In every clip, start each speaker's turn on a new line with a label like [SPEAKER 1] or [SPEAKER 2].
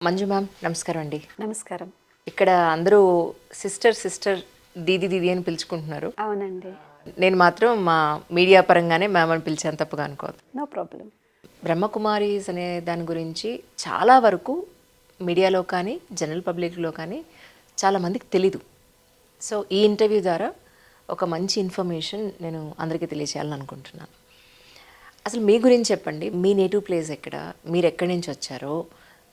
[SPEAKER 1] Manju ma'am నమస్కారం అండి.
[SPEAKER 2] నమస్కారం.
[SPEAKER 1] ఇక్కడ అందరూ సిస్టర్ దీది అని పిలుచుకుంటున్నారు.
[SPEAKER 2] అవునండి.
[SPEAKER 1] నేను మాత్రం మా మీడియా పరంగానే మ్యామ్ అని పిలిచాను, తప్పుగా అనుకోవద్దు.
[SPEAKER 2] No problem.
[SPEAKER 1] బ్రహ్మకుమారీస్ అనే దాని గురించి చాలా వరకు మీడియాలో కానీ జనరల్ పబ్లిక్లో కానీ చాలామందికి తెలీదు. సో ఈ ఇంటర్వ్యూ ద్వారా ఒక మంచి ఇన్ఫర్మేషన్ నేను అందరికీ తెలియచేయాలని అనుకుంటున్నాను. అసలు మీ గురించి చెప్పండి. మీ నేటివ్ ప్లేస్ ఎక్కడ, మీరు ఎక్కడి నుంచి వచ్చారో,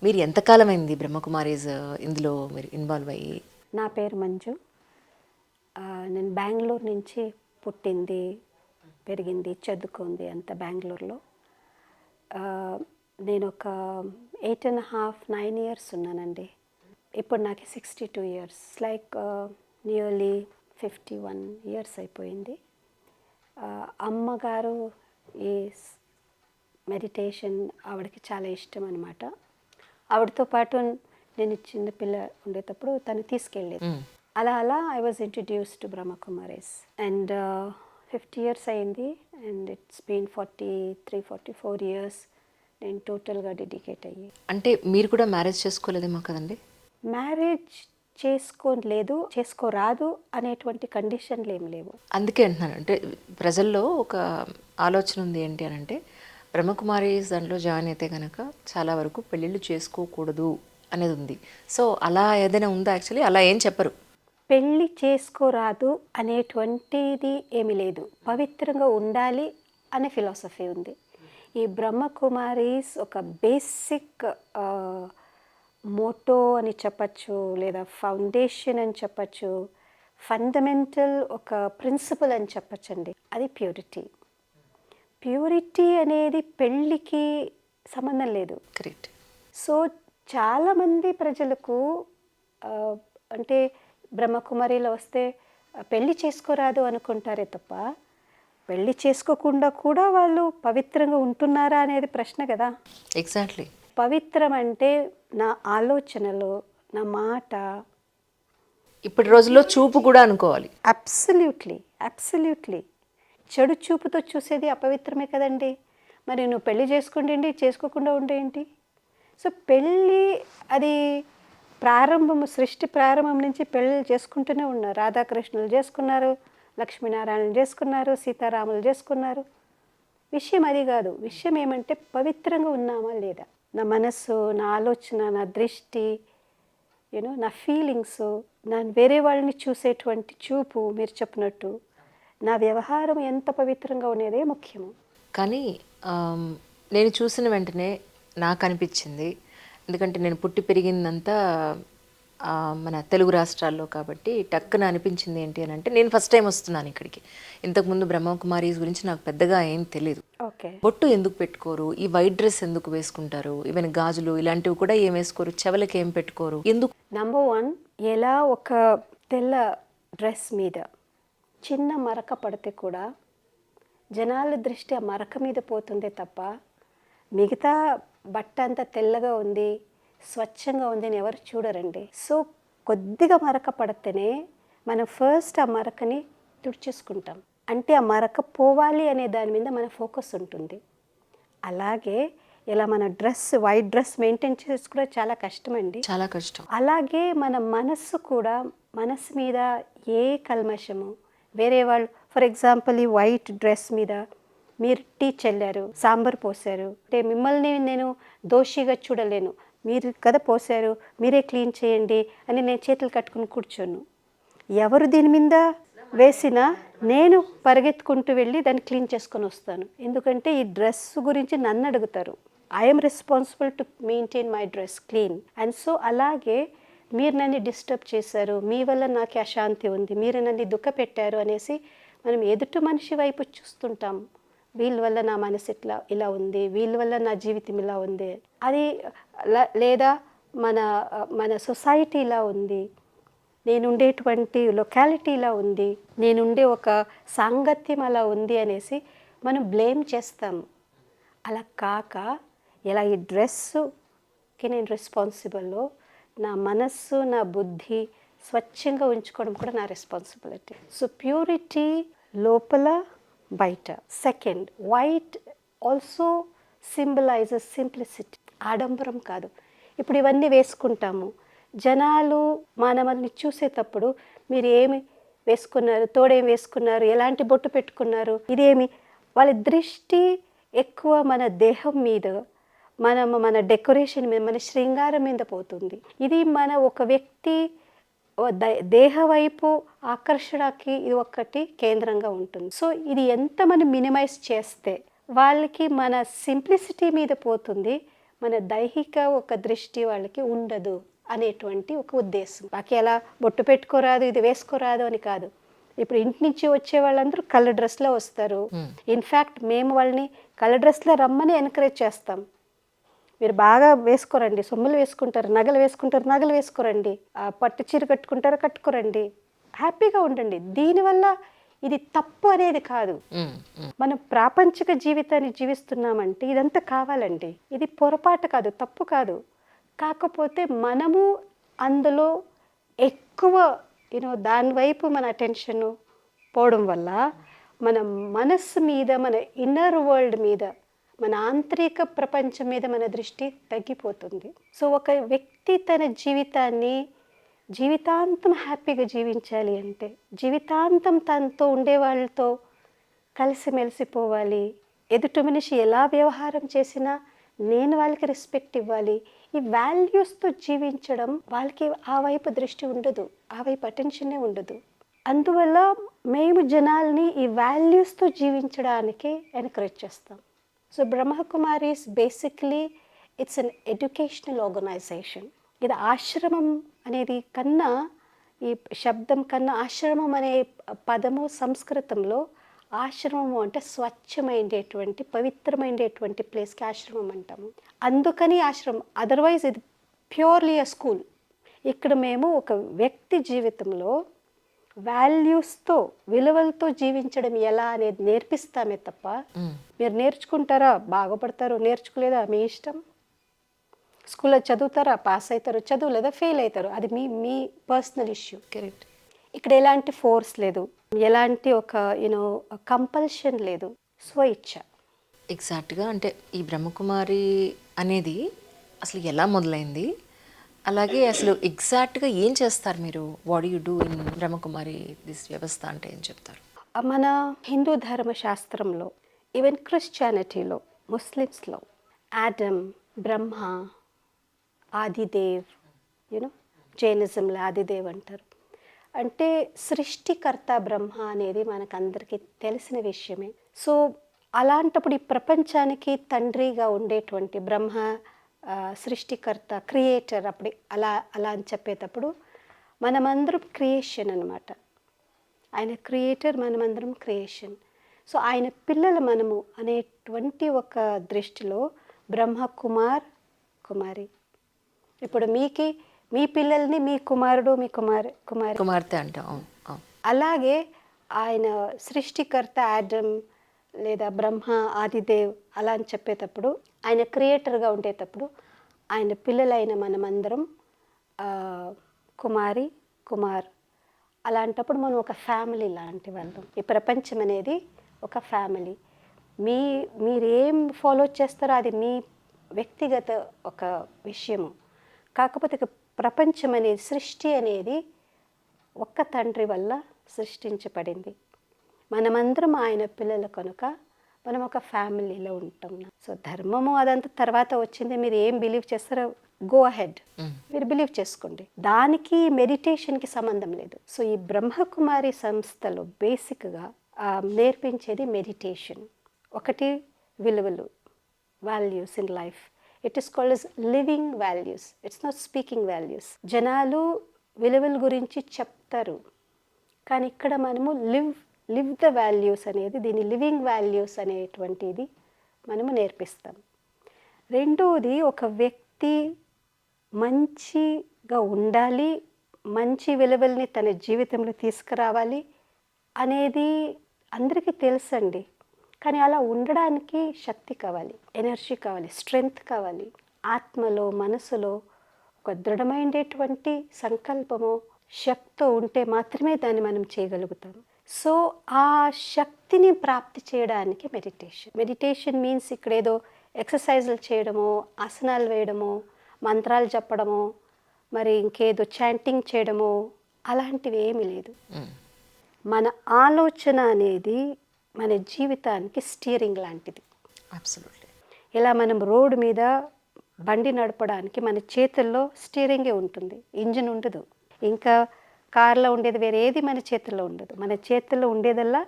[SPEAKER 1] మీరు ఎంతకాలం అయింది బ్రహ్మకుమారీస్ ఇందులో మీరు ఇన్వాల్వ్ అయ్యి?
[SPEAKER 2] నా పేరు మంజు. నేను బెంగళూరు నుంచి పుట్టింది, పెరిగింది, చదువుకుంది అంత బెంగళూరులో. నేను ఒక 8.5, 9 ఇయర్స్ ఉన్నానండి. ఇప్పుడు నాకు 62 ఇయర్స్, లైక్ నియర్లీ 51 ఇయర్స్ అయిపోయింది. అమ్మగారు ఈ మెడిటేషన్ ఆవిడకి చాలా ఇష్టం అనమాట. ఆవిడతో పాటు నేను చిన్నపిల్ల ఉండేటప్పుడు తను తీసుకెళ్ళేది. అలా I was introduce to Brahma Kumaris and 50 years అయింది. అండ్ ఇట్స్ బీన్ 43-44 ఇయర్స్ నేను టోటల్గా డెడికేట్ అయ్యి.
[SPEAKER 1] అంటే మీరు కూడా మ్యారేజ్ చేసుకోలేదేమో కదండి?
[SPEAKER 2] మ్యారేజ్ చేసుకోలేదు, చేసుకోరాదు అనేటువంటి కండిషన్లు ఏం లేవు.
[SPEAKER 1] అందుకే అంటున్నాను. అంటే ప్రజల్లో ఒక ఆలోచన ఉంది ఏంటి అని అంటే, బ్రహ్మకుమారీస్ దాంట్లో జాయిన్ అయితే కనుక చాలా వరకు పెళ్ళిళ్ళు చేసుకోకూడదు అనేది ఉంది. సో అలా ఏదైనా ఉందా? యాక్చువల్లీ అలా ఏం చెప్పరు.
[SPEAKER 2] పెళ్ళి చేసుకోరాదు అనేటువంటిది ఏమీ లేదు, పవిత్రంగా ఉండాలి అనే ఫిలాసఫీ ఉంది. ఈ బ్రహ్మకుమారీస్ ఒక బేసిక్ మోటో అని చెప్పచ్చు, లేదా ఫౌండేషన్ అని చెప్పచ్చు, ఫండమెంటల్ ఒక ప్రిన్సిపల్ అని చెప్పచ్చండి. అది ప్యూరిటీ. ప్యూరిటీ అనేది పెళ్ళికి సంబంధం లేదు.
[SPEAKER 1] కరెక్ట్.
[SPEAKER 2] సో చాలామంది ప్రజలకు అంటే బ్రహ్మకుమారిలో వస్తే పెళ్ళి చేసుకోరాదు అనుకుంటారే తప్ప, పెళ్ళి చేసుకోకుండా కూడా వాళ్ళు పవిత్రంగా ఉంటున్నారా అనేది ప్రశ్న కదా.
[SPEAKER 1] ఎగ్జాక్ట్లీ.
[SPEAKER 2] పవిత్రం అంటే నా ఆలోచనలు, నా మాట.
[SPEAKER 1] ఇప్పటి రోజుల్లో చూపు కూడా అనుకోవాలి.
[SPEAKER 2] అబ్సల్యూట్లీ. చెడు చూపుతో చూసేది అపవిత్రమే కదండి. మరి నువ్వు పెళ్ళి చేసుకుంటేంటి, చేసుకోకుండా ఉండేంటి? సో పెళ్ళి అది సృష్టి ప్రారంభం నుంచి పెళ్ళి చేసుకుంటూనే ఉన్నారు. రాధాకృష్ణులు చేసుకున్నారు, లక్ష్మీనారాయణలు చేసుకున్నారు, సీతారాములు చేసుకున్నారు. విషయం అది కాదు. విషయం ఏమంటే పవిత్రంగా ఉన్నామా లేదా. నా మనస్సు, నా ఆలోచన, నా దృష్టి, నా ఫీలింగ్స్, నా వేరే వాళ్ళని చూసేటువంటి చూపు, మీరు చెప్పినట్టు నా వ్యవహారం ఎంత పవిత్రంగా ఉండేదే ముఖ్యము.
[SPEAKER 1] కానీ నేను చూసిన వెంటనే నాకు అనిపించింది, ఎందుకంటే నేను పుట్టి పెరిగిందంతా మన తెలుగు రాష్ట్రాల్లో కాబట్టి టక్కున అనిపించింది ఏంటి అని అంటే, నేను ఫస్ట్ టైం వస్తున్నాను ఇక్కడికి. ఇంతకుముందు బ్రహ్మకుమారీస్ గురించి నాకు పెద్దగా ఏం తెలియదు.
[SPEAKER 2] ఓకే.
[SPEAKER 1] బొట్టు ఎందుకు పెట్టుకోరు, ఈ వైట్ డ్రెస్ ఎందుకు వేసుకుంటారు, ఈవెన్ గాజులు ఇలాంటివి కూడా ఏం వేసుకోరు, చెవులకి ఏం పెట్టుకోరు, ఎందుకు?
[SPEAKER 2] నంబర్ 1, ఎలా ఒక తెల్ల డ్రెస్ మీద చిన్న మరక పడితే కూడా జనాల దృష్టి ఆ మరక మీద పోతుందే తప్ప, మిగతా బట్ట అంతా తెల్లగా ఉంది, స్వచ్ఛంగా ఉంది అని ఎవరు చూడరండి. సో కొద్దిగా మరక పడితేనే మనం ఫస్ట్ ఆ మరకని తుడిచేసుకుంటాం. అంటే ఆ మరక పోవాలి అనే దాని మీద మన ఫోకస్ ఉంటుంది. అలాగే ఇలా మన వైట్ డ్రెస్ మెయింటైన్ చేసి కూడా చాలా కష్టమండి, చాలా కష్టం. అలాగే మన మనస్సు కూడా, మనస్సు మీద ఏ కల్మషము, వేరే వాళ్ళు ఫర్ ఎగ్జాంపుల్ ఈ వైట్ డ్రెస్ మీద మీరు టీ చల్లారు, సాంబార్ పోసారు అంటే మిమ్మల్ని నేను దోషిగా చూడలేను. మీరు కదా పోసారు, మీరే క్లీన్ చేయండి అని నేను చేతులు కట్టుకుని కూర్చోను. ఎవరు దీని మీద వేసినా నేను పరిగెత్తుకుంటూ వెళ్ళి దాన్ని క్లీన్ చేసుకొని వస్తాను. ఎందుకంటే ఈ డ్రెస్ గురించి నన్ను అడుగుతారు. I'm responsible to maintain my dress clean. And so అలాగే మీరు నన్ను డిస్టర్బ్ చేశారు, మీ వల్ల నాకు అశాంతి ఉంది, మీరు నన్ను దుఃఖ పెట్టారు అనేసి మనం ఎదుటి మనిషి వైపు చూస్తుంటాం. వీళ్ళ వల్ల నా మనసు ఇలా ఉంది, వీళ్ళ వల్ల నా జీవితం ఇలా ఉంది, అది లేదా మన సొసైటీ ఇలా ఉంది, నేనుండేటువంటి లొకాలిటీ ఇలా ఉంది, నేనుండే ఒక సాంగత్యం అలా ఉంది అనేసి మనం బ్లేమ్ చేస్తాము. అలా కాక ఇలా ఈ డ్రెస్సుకి నేను రెస్పాన్సిబుల్లో, నా మనస్సు, నా బుద్ధి స్వచ్ఛంగా ఉంచుకోవడం కూడా నా రెస్పాన్సిబిలిటీ. సో ప్యూరిటీ లోపల బయట. Second, white also symbolises simplicity. ఆడంబరం కాదు. ఇప్పుడు ఇవన్నీ వేసుకుంటాము. జనాలు మనల్ని చూసేటప్పుడు మీరు ఏమి వేసుకున్నారు, తోడేం వేసుకున్నారు, ఎలాంటి బొట్టు పెట్టుకున్నారు, ఇదేమి, వాళ్ళ దృష్టి ఎక్కువ మన దేహం మీద, మన డెకరేషన్ మీద, మన శృంగారం మీద పోతుంది. ఇది మన ఒక వ్యక్తి దేహ వైపు ఆకర్షణకి ఇది ఒక్కటి కేంద్రంగా ఉంటుంది. సో ఇది ఎంత మనం మినిమైజ్ చేస్తే వాళ్ళకి మన సింప్లిసిటీ మీద పోతుంది, మన దైహిక ఒక దృష్టి వాళ్ళకి ఉండదు అనేటువంటి ఒక ఉద్దేశం. బాకీ ఎలా బొట్టు పెట్టుకోరాదు, ఇది వేసుకోరాదు అని కాదు. ఇప్పుడు ఇంటి నుంచి వచ్చే వాళ్ళందరూ కలర్ డ్రెస్లో వస్తారు. ఇన్ఫ్యాక్ట్ మేము వాళ్ళని కలర్ డ్రెస్లో రమ్మని ఎంకరేజ్ చేస్తాం. మీరు బాగా వేసుకోరండి, సొమ్ములు వేసుకుంటారు, నగలు వేసుకుంటారు, నగలు వేసుకోరండి, పట్టు చీర కట్టుకుంటారు, కట్టుకోరండి, హ్యాపీగా ఉండండి. దీనివల్ల ఇది తప్పు అనేది కాదు. మనం ప్రాపంచిక జీవితాన్ని జీవిస్తున్నామంటే ఇదంతా కావాలండి. ఇది పొరపాటు కాదు, తప్పు కాదు. కాకపోతే మనము అందులో ఎక్కువ దాని వైపు మన అటెన్షన్ పోవడం వల్ల మన మనస్సు మీద, మన ఇన్నర్ వరల్డ్ మీద, మన ఆంతరిక ప్రపంచం మీద మన దృష్టి తగ్గిపోతుంది. సో ఒక వ్యక్తి తన జీవితాన్ని జీవితాంతం హ్యాపీగా జీవించాలి అంటే జీవితాంతం తనతో ఉండే వాళ్ళతో కలిసిమెలిసిపోవాలి. ఎదుటి మనిషి ఎలా వ్యవహారం చేసినా నేను వాళ్ళకి రెస్పెక్ట్ ఇవ్వాలి. ఈ వాల్యూస్తో జీవించడం వాళ్ళకి ఆ వైపు దృష్టి ఉండదు, ఆ వైపు అటెన్షనే ఉండదు. అందువల్ల మేము జనాల్ని ఈ వాల్యూస్తో జీవించడానికి ఎంకరేజ్ చేస్తాం. So Brahma Kumaris basically it's an educational organisation. ఇది ఆశ్రమం అనేది కన్నా, ఈ శబ్దం కన్నా ఆశ్రమం అనే పదము సంస్కృతంలో ఆశ్రమము అంటే స్వచ్ఛమైనటువంటి పవిత్రమైనటువంటి ప్లేస్కి ఆశ్రమం అంటాము. అందుకని ఆశ్రమం, అదర్వైజ్ ఇది ప్యూర్లీ అ స్కూల్. ఇక్కడ మేము ఒక వ్యక్తి జీవితంలో వాల్యూస్తో, విలువలతో జీవించడం ఎలా అనేది నేర్పిస్తామే తప్ప మీరు నేర్చుకుంటారా బాగుపడతారు, నేర్చుకోలేదా మీ ఇష్టం. స్కూల్లో చదువుతారా పాస్ అవుతారు, చదువులేదా ఫెయిల్ అవుతారు, అది మీ మీ పర్సనల్ ఇష్యూ.
[SPEAKER 1] కరెక్ట్.
[SPEAKER 2] ఇక్కడ ఎలాంటి ఫోర్స్ లేదు, ఎలాంటి ఒక కంపల్షన్ లేదు, స్వేచ్ఛ.
[SPEAKER 1] ఎగ్జాక్ట్గా అంటే ఈ బ్రహ్మకుమారి అనేది అసలు ఎలా మొదలైంది, అలాగే అసలు ఎగ్జాక్ట్గా ఏం చేస్తారు మీరు, what you do in Brahma Kumari this వ్యవస్థ అంటే ఏం చెప్తారు?
[SPEAKER 2] మన హిందూ ధర్మశాస్త్రంలో, ఈవెన్ క్రిస్టియానిటీలో, ముస్లిమ్స్లో ఆడమ్, బ్రహ్మ, ఆదిదేవ్, జైనిజంలో ఆదిదేవ్ అంటారు. అంటే సృష్టికర్త బ్రహ్మ అనేది మనకందరికీ తెలిసిన విషయమే. సో అలాంటప్పుడు ఈ ప్రపంచానికి తండ్రిగా ఉండేటువంటి బ్రహ్మ, సృష్టికర్త, క్రియేటర్, అప్పుడు అలా అలా అని చెప్పేటప్పుడు మనమందరం క్రియేషన్ అనమాట. ఆయన క్రియేటర్, మనమందరం క్రియేషన్. సో ఆయన పిల్లలు మనము అనేటువంటి ఒక దృష్టిలో బ్రహ్మ కుమార్, కుమారి. ఇప్పుడు మీ పిల్లల్ని మీ కుమారుడు, మీ కుమార్తె
[SPEAKER 1] అంటాం.
[SPEAKER 2] అలాగే ఆయన సృష్టికర్త ఆడమ్ లేదా బ్రహ్మ, ఆదిదేవ్ అలా అని చెప్పేటప్పుడు, ఆయన క్రియేటర్గా ఉండేటప్పుడు ఆయన పిల్లలైన మనమందరం కుమారి, కుమార్. అలాంటప్పుడు మనం ఒక ఫ్యామిలీ లాంటి వాళ్ళం. ఈ ప్రపంచం అనేది ఒక ఫ్యామిలీ. మీరేం ఫాలో చేస్తారో అది మీ వ్యక్తిగత ఒక విషయము. కాకపోతే ప్రపంచం అనేది, సృష్టి అనేది ఒక్క తండ్రి వల్ల సృష్టించబడింది. మనమందరం ఆయన పిల్లలు కనుక మనం ఒక ఫ్యామిలీలో ఉంటాం. సో ధర్మము అదంతా తర్వాత వచ్చింది. మీరు ఏం బిలీవ్ చేస్తారో గో అహెడ్, మీరు బిలీవ్ చేసుకోండి, దానికి మెడిటేషన్కి సంబంధం లేదు. సో ఈ బ్రహ్మకుమారి సంస్థలో బేసిక్గా నేర్పించేది మెడిటేషన్. ఒకటి విలువలు, values in life. It is called as living values, it's not speaking values. జనాలు విలువల గురించి చెప్తారు, కానీ ఇక్కడ మనము లివ్ ద వాల్యూస్ అనేది, దీన్ని లివింగ్ వాల్యూస్ అనేటువంటిది మనము నేర్పిస్తాం. రెండోది, ఒక వ్యక్తి మంచిగా ఉండాలి, మంచి విలువల్ని తన జీవితంలో తీసుకురావాలి అనేది అందరికీ తెలుసండి. కానీ అలా ఉండడానికి శక్తి కావాలి, ఎనర్జీ కావాలి, స్ట్రెంగ్త్ కావాలి. ఆత్మలో, మనసులో ఒక దృఢమైనటువంటి సంకల్పము, శక్తి ఉంటే మాత్రమే దాన్ని మనం చేయగలుగుతాం. సో ఆ శక్తిని ప్రాప్తి చేయడానికి మెడిటేషన్ మీన్స్ ఇక్కడ ఏదో ఎక్సర్సైజులు చేయడమో, ఆసనాలు వేయడమో, మంత్రాలు చెప్పడము, మరి ఇంకేదో చాంటింగ్ చేయడము అలాంటివి ఏమీ లేదు. మన ఆలోచన అనేది మన జీవితానికి స్టీరింగ్ లాంటిది.
[SPEAKER 1] అబ్సల్యూట్లీ.
[SPEAKER 2] ఇలా మనం రోడ్డు మీద బండి నడపడానికి మన చేతుల్లో స్టీరింగే ఉంటుంది, ఇంజిన్ ఉండదు. ఇంకా కార్లో ఉండేది వేరే ఏది మన చేతుల్లో ఉండదు. మన చేతుల్లో ఉండేదల్లా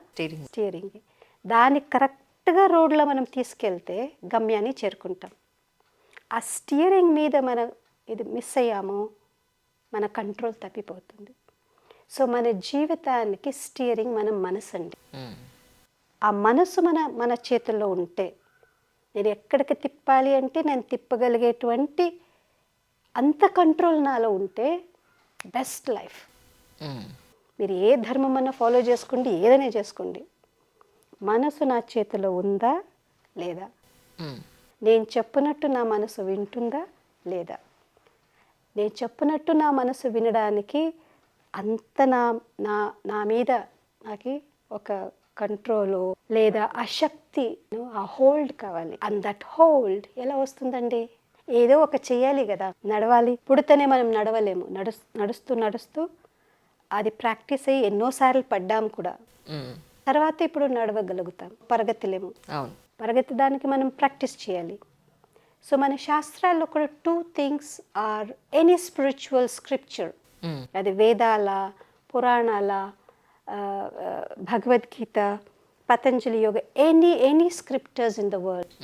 [SPEAKER 2] స్టీరింగ్. దాన్ని కరెక్ట్గా రోడ్లో మనం తీసుకెళ్తే గమ్యాన్ని చేరుకుంటాం. ఆ స్టీరింగ్ మీద మనం ఇది మిస్ అయ్యామో మన కంట్రోల్ తప్పిపోతుంది. సో మన జీవితానికి స్టీరింగ్ మన మనసు అండి. ఆ మనసు మన చేతుల్లో ఉంటే నేను ఎక్కడికి తిప్పాలి అంటే నేను తిప్పగలిగేటువంటి అంత కంట్రోల్ నాలో ఉంటే బెస్ట్ లైఫ్. మీరు ఏ ధర్మం అన్నా ఫాలో చేసుకోండి, ఏదైనా చేసుకోండి, మనసు నా చేతిలో ఉందా లేదా, నేను చెప్పినట్టు నా మనసు వింటుందా లేదా, నేను చెప్పినట్టు నా మనసు వినడానికి అంత నా మీద నాకు ఒక కంట్రోలు లేదా ఆ శక్తి, ఆ హోల్డ్ కావాలి. అండ్ దట్ హోల్డ్ ఎలా వస్తుందండి? ఏదో ఒక చెయ్యాలి కదా, నడవాలి. పుడితేనే మనం నడవలేము. నడుస్తూ నడుస్తూ అది ప్రాక్టీస్ అయ్యి ఎన్నోసార్లు పడ్డాం కూడా, తర్వాత ఇప్పుడు నడవగలుగుతాం. పరిగెత్తలేము, పరిగెత్తడానికి మనం ప్రాక్టీస్ చేయాలి. సో మన శాస్త్రాల్లో కూడా 2 things are any spiritual scripture, అది వేదాల, పురాణాల, Bhagavad Gita, Patanjali yoga, any scriptures in the world,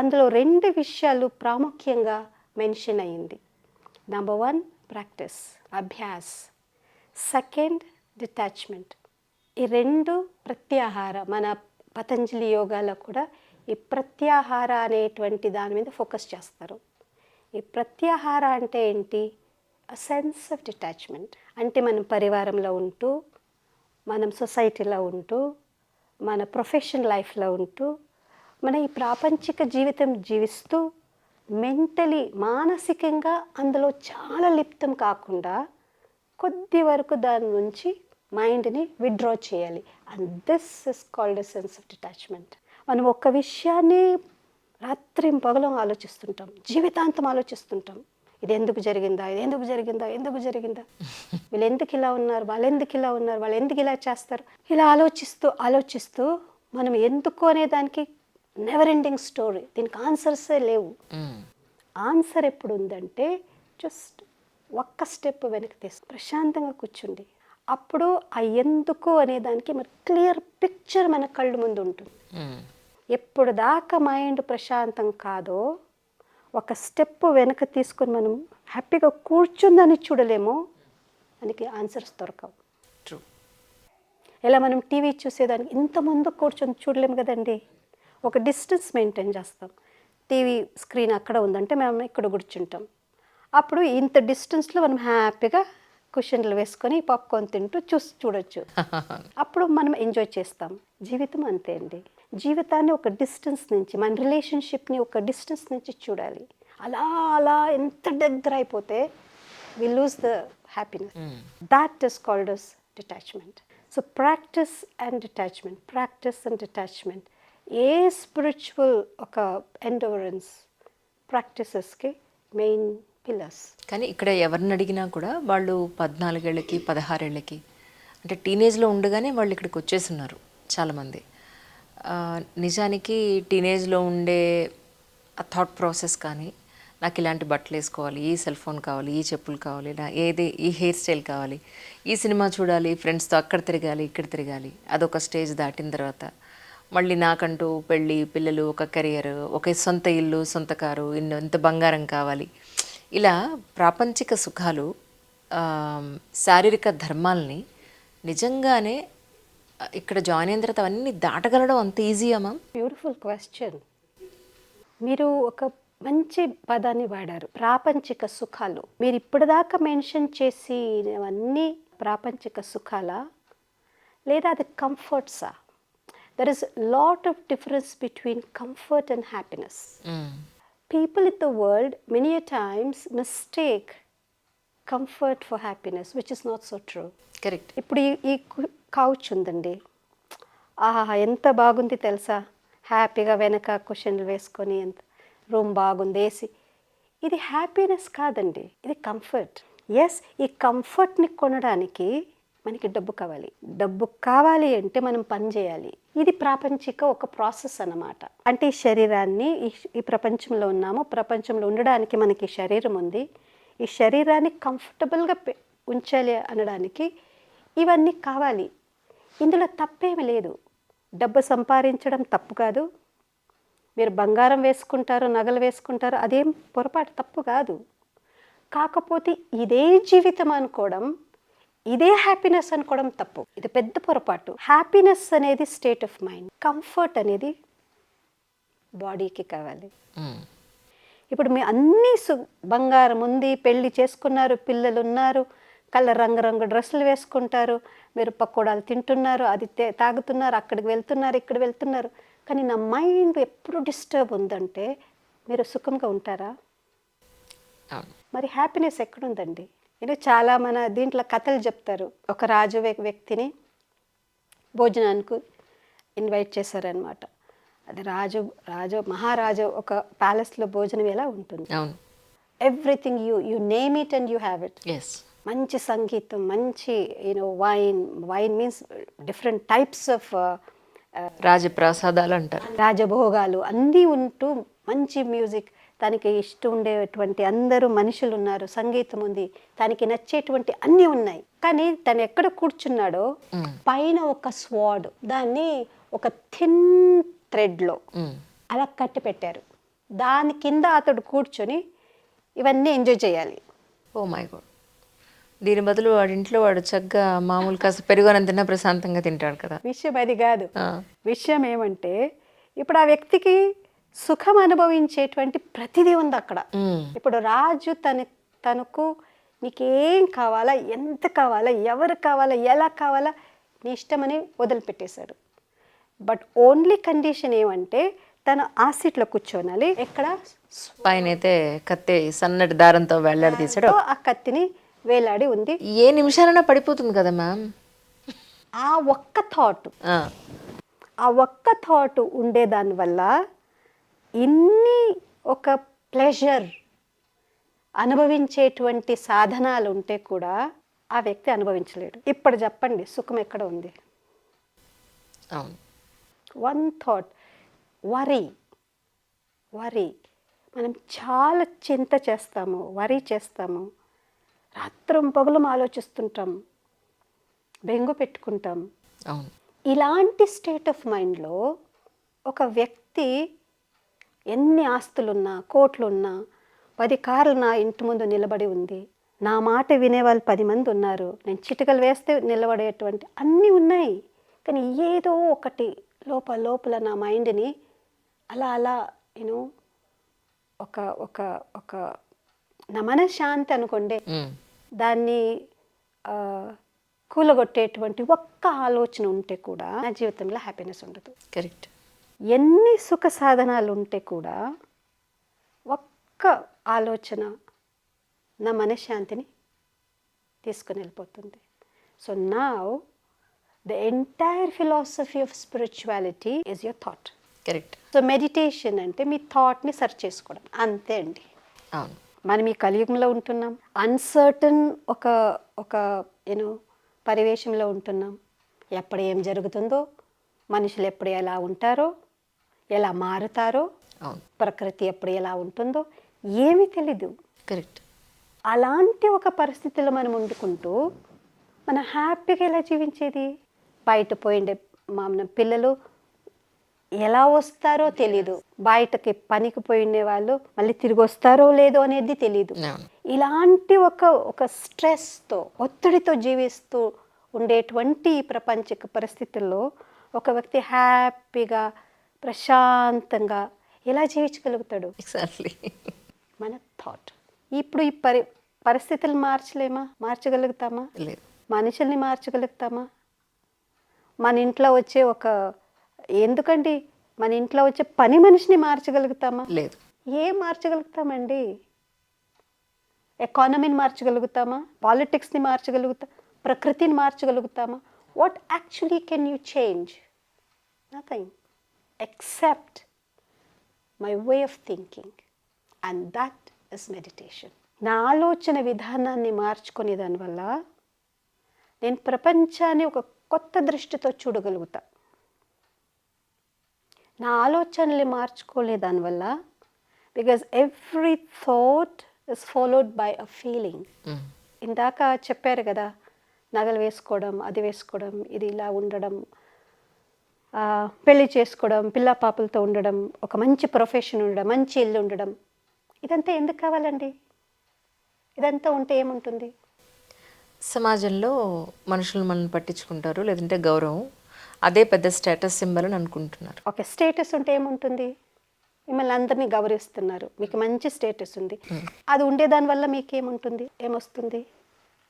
[SPEAKER 2] అందులో 2 విషయాలు ప్రాముఖ్యంగా మెన్షన్ అయ్యింది. నెంబర్ 1 ప్రాక్టీస్, అభ్యాస్. Second detachment. ఈ 2 ప్రత్యాహార, మన పతంజలి యోగాలో కూడా ఈ ప్రత్యాహార అనేటువంటి దాని మీద ఫోకస్ చేస్తారు. ఈ ప్రత్యాహార అంటే ఏంటి? A sense of detachment. అంటే మనం పరివారంలో ఉంటూ, మనం సొసైటీలో ఉంటూ, మన ప్రొఫెషనల్ లైఫ్లో ఉంటూ, మన ఈ ప్రాపంచిక జీవితం జీవిస్తూ మెంటలీ, మానసికంగా అందులో చాలా లిప్తం కాకుండా కొద్ది వరకు దాని నుంచి మైండ్ని విత్డ్రా చేయాలి. And this is called a sense of detachment. మనం ఒక్క విషయాన్ని రాత్రింపగలం ఆలోచిస్తుంటాం, జీవితాంతం ఆలోచిస్తుంటాం. ఇది ఎందుకు జరిగిందా, ఇది ఎందుకు జరిగిందా, ఎందుకు జరిగిందా, వీళ్ళు ఎందుకు ఇలా ఉన్నారు, వాళ్ళు ఎందుకు ఇలా ఉన్నారు, వాళ్ళు ఎందుకు ఇలా చేస్తారు, ఇలా ఆలోచిస్తూ మనం ఎందుకు అనేదానికి నెవర్ ఎండింగ్ స్టోరీ. దీనికి ఆన్సర్సే లేవు. ఆన్సర్ ఎప్పుడు ఉందంటే జస్ట్ ఒక్క స్టెప్ వెనక్కి తీసి ప్రశాంతంగా కూర్చుండి, అప్పుడు ఆ ఎందుకు అనేదానికి మరి క్లియర్ పిక్చర్ మన కళ్ళు ముందు ఉంటుంది. ఎప్పుడు దాకా మైండ్ ప్రశాంతం కాదో, ఒక స్టెప్ వెనక తీసుకొని మనం హ్యాపీగా కూర్చుందని చూడలేమో, మనకి ఆన్సర్స్ దొరకవు.
[SPEAKER 1] ట్రూ.
[SPEAKER 2] ఇలా మనం టీవీ చూసేదానికి ఇంత ముందు కూర్చొని చూడలేము కదండి. ఒక డిస్టెన్స్ మెయింటైన్ చేస్తాం. టీవీ స్క్రీన్ అక్కడ ఉందంటే మేము ఇక్కడ కూర్చుంటాం. అప్పుడు ఇంత డిస్టెన్స్లో మనం హ్యాపీగా కుషన్లు వేసుకొని పాప్కార్న్ తింటూ చూడొచ్చు. అప్పుడు మనం ఎంజాయ్ చేస్తాం. జీవితం అంతే అండి. జీవితాన్ని ఒక డిస్టెన్స్ నుంచి, మన రిలేషన్షిప్ని ఒక డిస్టెన్స్ నుంచి చూడాలి. అలా ఎంత దగ్గర అయిపోతే we lose the happiness. That is called as detachment. So practice and detachment, practice and detachment, ఏ స్పిరిచువల్ ఒక ఎండోరెన్స్ ప్రాక్టీసెస్కి మెయిన్ పిల్లర్స్.
[SPEAKER 1] కానీ ఇక్కడ ఎవరిని అడిగినా కూడా వాళ్ళు 14 ఏళ్ళకి 16 ఏళ్ళకి అంటే టీనేజ్లో ఉండగానే వాళ్ళు ఇక్కడికి వచ్చేస్తున్నారు చాలామంది. నిజానికి టీనేజ్లో ఉండే ఆ థాట్ ప్రాసెస్ కానీ, నాకు ఇలాంటి బట్టలు వేసుకోవాలి, ఈ సెల్ ఫోన్ కావాలి, ఈ చెప్పులు కావాలి, ఈ హెయిర్ స్టైల్ కావాలి, ఈ సినిమా చూడాలి, ఫ్రెండ్స్తో అక్కడ తిరగాలి, ఇక్కడ తిరగాలి, అదొక స్టేజ్ దాటిన తర్వాత మళ్ళీ నాకంటూ పెళ్ళి, పిల్లలు, ఒక కెరియర్, ఒక సొంత ఇల్లు, సొంత కారు, ఇంత బంగారం కావాలి, ఇలా ప్రాపంచిక సుఖాలు, శారీరక ధర్మాల్ని నిజంగానే ఇక్కడ జాయిన్ అయిన తర్వాత అవన్నీ దాటగలడం అంత ఈజీయా మ్యామ్?
[SPEAKER 2] Beautiful question. మీరు ఒక మంచి పదాన్ని వాడారు, ప్రాపంచిక సుఖాలు. మీరు ఇప్పటిదాకా మెన్షన్ చేసినవన్నీ ప్రాపంచిక సుఖాలా లేదా అది కంఫర్ట్సా? There is lot of difference between comfort and happiness. People in the world many a times mistake comfort for happiness, which is not so true.
[SPEAKER 1] Correct.
[SPEAKER 2] ఇప్పుడు ఈ కౌచ్ ఉందండి, ఆహా ఎంత బాగుంది తెలుసా, హ్యాపీగా వెనక కుషన్లు వేసుకొని, ఎంత రూమ్ బాగుంది, ఏసీ. ఇది హ్యాపీనెస్ కాదండి, ఇది కంఫర్ట్. ఎస్, ఈ కంఫర్ట్ని కొనడానికి మనకి డబ్బు కావాలి. డబ్బు కావాలి అంటే మనం పని చేయాలి. ఇది ప్రాపంచిక ఒక ప్రాసెస్ అన్నమాట. అంటే ఈ శరీరాన్ని ఈ ప్రపంచంలో ఉన్నాము, ప్రపంచంలో ఉండడానికి మనకి శరీరం ఉంది. ఈ శరీరాన్ని కంఫర్టబుల్గా ఉంచాలి అనడానికి ఇవన్నీ కావాలి. ఇందులో తప్పేమీ లేదు. డబ్బు సంపాదించడం తప్పు కాదు. మీరు బంగారం వేసుకుంటారు, నగలు వేసుకుంటారు, అదేం పొరపాటు తప్పు కాదు. కాకపోతే ఇదే జీవితం అనుకోవడం, ఇదే హ్యాపీనెస్ అనుకోవడం తప్పు. ఇది పెద్ద పొరపాటు. హ్యాపీనెస్ అనేది స్టేట్ ఆఫ్ మైండ్, కంఫర్ట్ అనేది బాడీకి కావాలి. ఇప్పుడు మీ అన్నీ బంగారం ఉంది, పెళ్ళి చేసుకున్నారు, పిల్లలు ఉన్నారు, రంగు డ్రెస్సులు వేసుకుంటారు, మీరు పకోడాలు తింటున్నారు, అది తాగుతున్నారు, అక్కడికి వెళ్తున్నారు, ఇక్కడ వెళ్తున్నారు. కానీ నా మైండ్ ఎప్పుడు డిస్టర్బ్ ఉందంటే మీరు సుఖంగా ఉంటారా? మరి హ్యాపీనెస్ ఎక్కడుందండి? చాలా మన దీంట్లో కథలు చెప్తారు. ఒక రాజు వ్యక్తిని భోజనానికి ఇన్వైట్ చేశారనమాట. అది మహారాజు ఒక ప్యాలెస్లో భోజనం ఎలా ఉంటుంది? Everything you name it and you have it. మంచి సంగీతం, మంచి wine means different types of
[SPEAKER 1] రాజప్రసాదాలు అంటారు,
[SPEAKER 2] రాజభోగాలు అన్నీ ఉంటూ మంచి మ్యూజిక్, తనకి ఇష్టం ఉండేటువంటి అందరూ మనుషులు ఉన్నారు, సంగీతం ఉంది, తనకి నచ్చేటువంటి అన్నీ ఉన్నాయి. కానీ తను ఎక్కడ కూర్చున్నాడో పైన ఒక స్వాడ్, దాన్ని ఒక థిన్ థ్రెడ్లో అలా కట్టి పెట్టారు. దాని కింద అతడు కూర్చొని ఇవన్నీ ఎంజాయ్ చేయాలి.
[SPEAKER 1] Oh my God. దీని బదులు వాడి ఇంట్లో వాడు చక్కగా మామూలు కాస్త పెరుగనం తిన్నా ప్రశాంతంగా తింటాడు కదా.
[SPEAKER 2] విషయం అది కాదు. విషయం ఏమంటే ఇప్పుడు ఆ వ్యక్తికి సుఖం అనుభవించేటువంటి ప్రతిదీ ఉంది అక్కడ. ఇప్పుడు రాజు తనకు నీకేం కావాలా, ఎంత కావాలా, ఎవరు కావాలా, ఎలా కావాలా, నీ ఇష్టమని వదిలిపెట్టేశాడు. బట్ ఓన్లీ కండిషన్ ఏమంటే తను ఆ సీట్లో కూర్చోనాలి. ఎక్కడ
[SPEAKER 1] పైన అయితే కత్తి సన్నటి దారంతో వేలాడి తీసాడు,
[SPEAKER 2] ఆ కత్తిని వేలాడి ఉంది.
[SPEAKER 1] ఏ నిమిషాలైనా పడిపోతుంది కదా మ్యామ్.
[SPEAKER 2] ఆ ఒక్క థాట్ ఉండేదాని వల్ల ఇన్ని ఒక ప్లెజర్ అనుభవించేటువంటి సాధనాలు ఉంటే కూడా ఆ వ్యక్తి అనుభవించలేడు. ఇప్పుడు చెప్పండి, సుఖం ఎక్కడ ఉంది? One thought, worry. మనం చాలా చింత చేస్తాము, వరీ చేస్తాము, రాత్రం పగలం ఆలోచిస్తుంటాం, బెంగ పెట్టుకుంటాం. ఇలాంటి స్టేట్ ఆఫ్ మైండ్లో ఒక వ్యక్తి ఎన్ని ఆస్తులున్నా, కోట్లున్నా, 10 కార్లు నా ఇంటి ముందు నిలబడి ఉంది, నా మాట వినేవాళ్ళు 10 మంది ఉన్నారు, నేను చిటికలు వేస్తే నిలబడేటువంటి అన్నీ ఉన్నాయి. కానీ ఏదో ఒకటి లోపల నా మైండ్ని అలా ఒక నా మనశ్శాంతి అనుకోండి, దాన్ని కూలగొట్టేటువంటి ఒక్క ఆలోచన ఉంటే కూడా నా జీవితంలో హ్యాపీనెస్ ఉండదు.
[SPEAKER 1] కరెక్ట్.
[SPEAKER 2] ఎన్ని సుఖ సాధనాలు ఉంటే కూడా ఒక్క ఆలోచన నా మనశ్శాంతిని తీసుకుని వెళ్ళిపోతుంది. So now the entire philosophy of spirituality is your thought.
[SPEAKER 1] Correct.
[SPEAKER 2] So meditation అంటే మీ థాట్ని సెర్చ్ చేసుకోవడం, అంతే అండి. మనం ఈ కలియుగంలో ఉంటున్నాం, అన్సర్టన్ ఒక పరివేశంలో ఉంటున్నాం. ఎప్పుడు ఏం జరుగుతుందో, మనుషులు ఎప్పుడు ఎలా ఉంటారో, ఎలా మారుతారో, ప్రకృతి ఎప్పుడు ఎలా ఉంటుందో ఏమీ తెలీదు.
[SPEAKER 1] కరెక్ట్.
[SPEAKER 2] అలాంటి ఒక పరిస్థితిలో మనం వండుకుంటూ మనం హ్యాపీగా ఎలా జీవించేది? బయట పోయిండే మన పిల్లలు ఎలా వస్తారో తెలీదు, బయటకి పనికి పోయిన వాళ్ళు మళ్ళీ తిరిగి వస్తారో లేదో అనేది తెలీదు. ఇలాంటి ఒక స్ట్రెస్తో, ఒత్తిడితో జీవిస్తూ ఉండేటువంటి ఈ ప్రపంచక పరిస్థితుల్లో ఒక వ్యక్తి హ్యాపీగా ప్రశాంతంగా ఎలా జీవించగలుగుతాడు?
[SPEAKER 1] ఎగ్జాక్ట్లీ.
[SPEAKER 2] మన థాట్. ఇప్పుడు ఈ పరిస్థితులు మార్చగలుగుతామా?
[SPEAKER 1] లేదు.
[SPEAKER 2] మనుషుల్ని మార్చగలుగుతామా? మన ఇంట్లో వచ్చే ఎందుకండి మన ఇంట్లో వచ్చే పని మనిషిని మార్చగలుగుతామా?
[SPEAKER 1] లేదు.
[SPEAKER 2] ఏం మార్చగలుగుతామండి? ఎకానమీని మార్చగలుగుతామా? పాలిటిక్స్ని ప్రకృతిని మార్చగలుగుతామా? What actually can you change? Nothing except my way of thinking, and that is meditation. నా ఆలోచన విధానాన్ని మార్చుకునే దానివల్ల నేను ప్రపంచాన్ని ఒక కొత్త దృష్టితో చూడగలుగుతా. నా ఆలోచనల్ని మార్చుకోలే దానివల్ల, because every thought is followed by a feeling. ఇందాక చెప్పారు కదా, నగలు వేసుకోవడం, అది వేసుకోవడం, ఇది ఇలా ఉండడం, పెళ్లి చేసుకోవడం, పిల్ల పాపలతో ఉండడం, ఒక మంచి ప్రొఫెషన్ ఉండడం, మంచి ఇల్లు ఉండడం, ఇదంతా ఎందుకు కావాలండి? ఇదంతా ఉంటే ఏముంటుంది?
[SPEAKER 1] సమాజంలో మనుషులు మనల్ని పట్టించుకుంటారు, లేదంటే గౌరవం, అదే పెద్ద స్టేటస్ సింబల్ అని అనుకుంటున్నారు.
[SPEAKER 2] ఒక స్టేటస్ ఉంటే ఏముంటుంది? మిమ్మల్ని అందరినీ గౌరవిస్తున్నారు, మీకు మంచి స్టేటస్ ఉంది, అది ఉండేదాని వల్ల మీకేముంటుంది, ఏమొస్తుంది?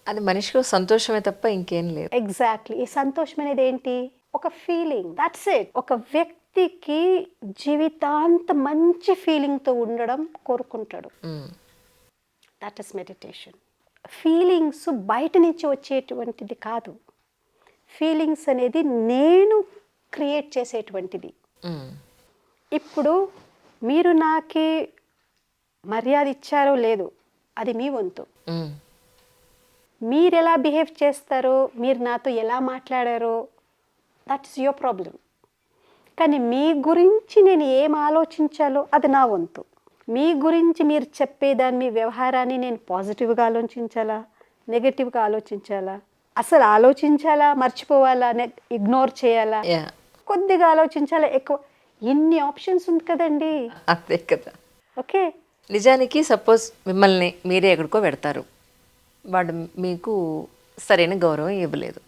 [SPEAKER 1] అది మనిషికి సంతోషమే తప్ప ఇంకేం లేదు.
[SPEAKER 2] ఎగ్జాక్ట్లీ. ఈ సంతోషం అనేది ఏంటి? ఒక ఫీలింగ్, దట్స్ ఇట్. ఒక వ్యక్తికి జీవితాంతం మంచి ఫీలింగ్తో ఉండడం కోరుకుంటాడు. That is meditation. ఫీలింగ్స్ బయట నుంచి వచ్చేటువంటిది కాదు. ఫీలింగ్స్ అనేది నేను క్రియేట్ చేసేటువంటిది. ఇప్పుడు మీరు నాకే మర్యాద ఇచ్చారో లేదు, అది మీ వంతు. మీరు ఎలా బిహేవ్ చేస్తారో, మీరు నాతో ఎలా మాట్లాడారో, దట్స్ యువర్ ప్రాబ్లం. కానీ మీ గురించి నేను ఏం ఆలోచించాలో అది నా వంతు. మీ గురించి మీరు చెప్పేదాన్ని, మీ వ్యవహారాన్ని నేను పాజిటివ్గా ఆలోచించాలా, నెగటివ్గా ఆలోచించాలా, అసలు ఆలోచించాలా, మర్చిపోవాలా, ఇగ్నోర్ చేయాలా, కొద్దిగా ఆలోచించాలా, ఎక్కువ, ఇన్ని ఆప్షన్స్ ఉంది కదండి.
[SPEAKER 1] అంతే కదా.
[SPEAKER 2] ఓకే.
[SPEAKER 1] నిజానికి సపోజ్ మిమ్మల్ని మీరే ఎక్కడికో పెడతారు, వాడు మీకు సరైన గౌరవం ఇవ్వలేదు,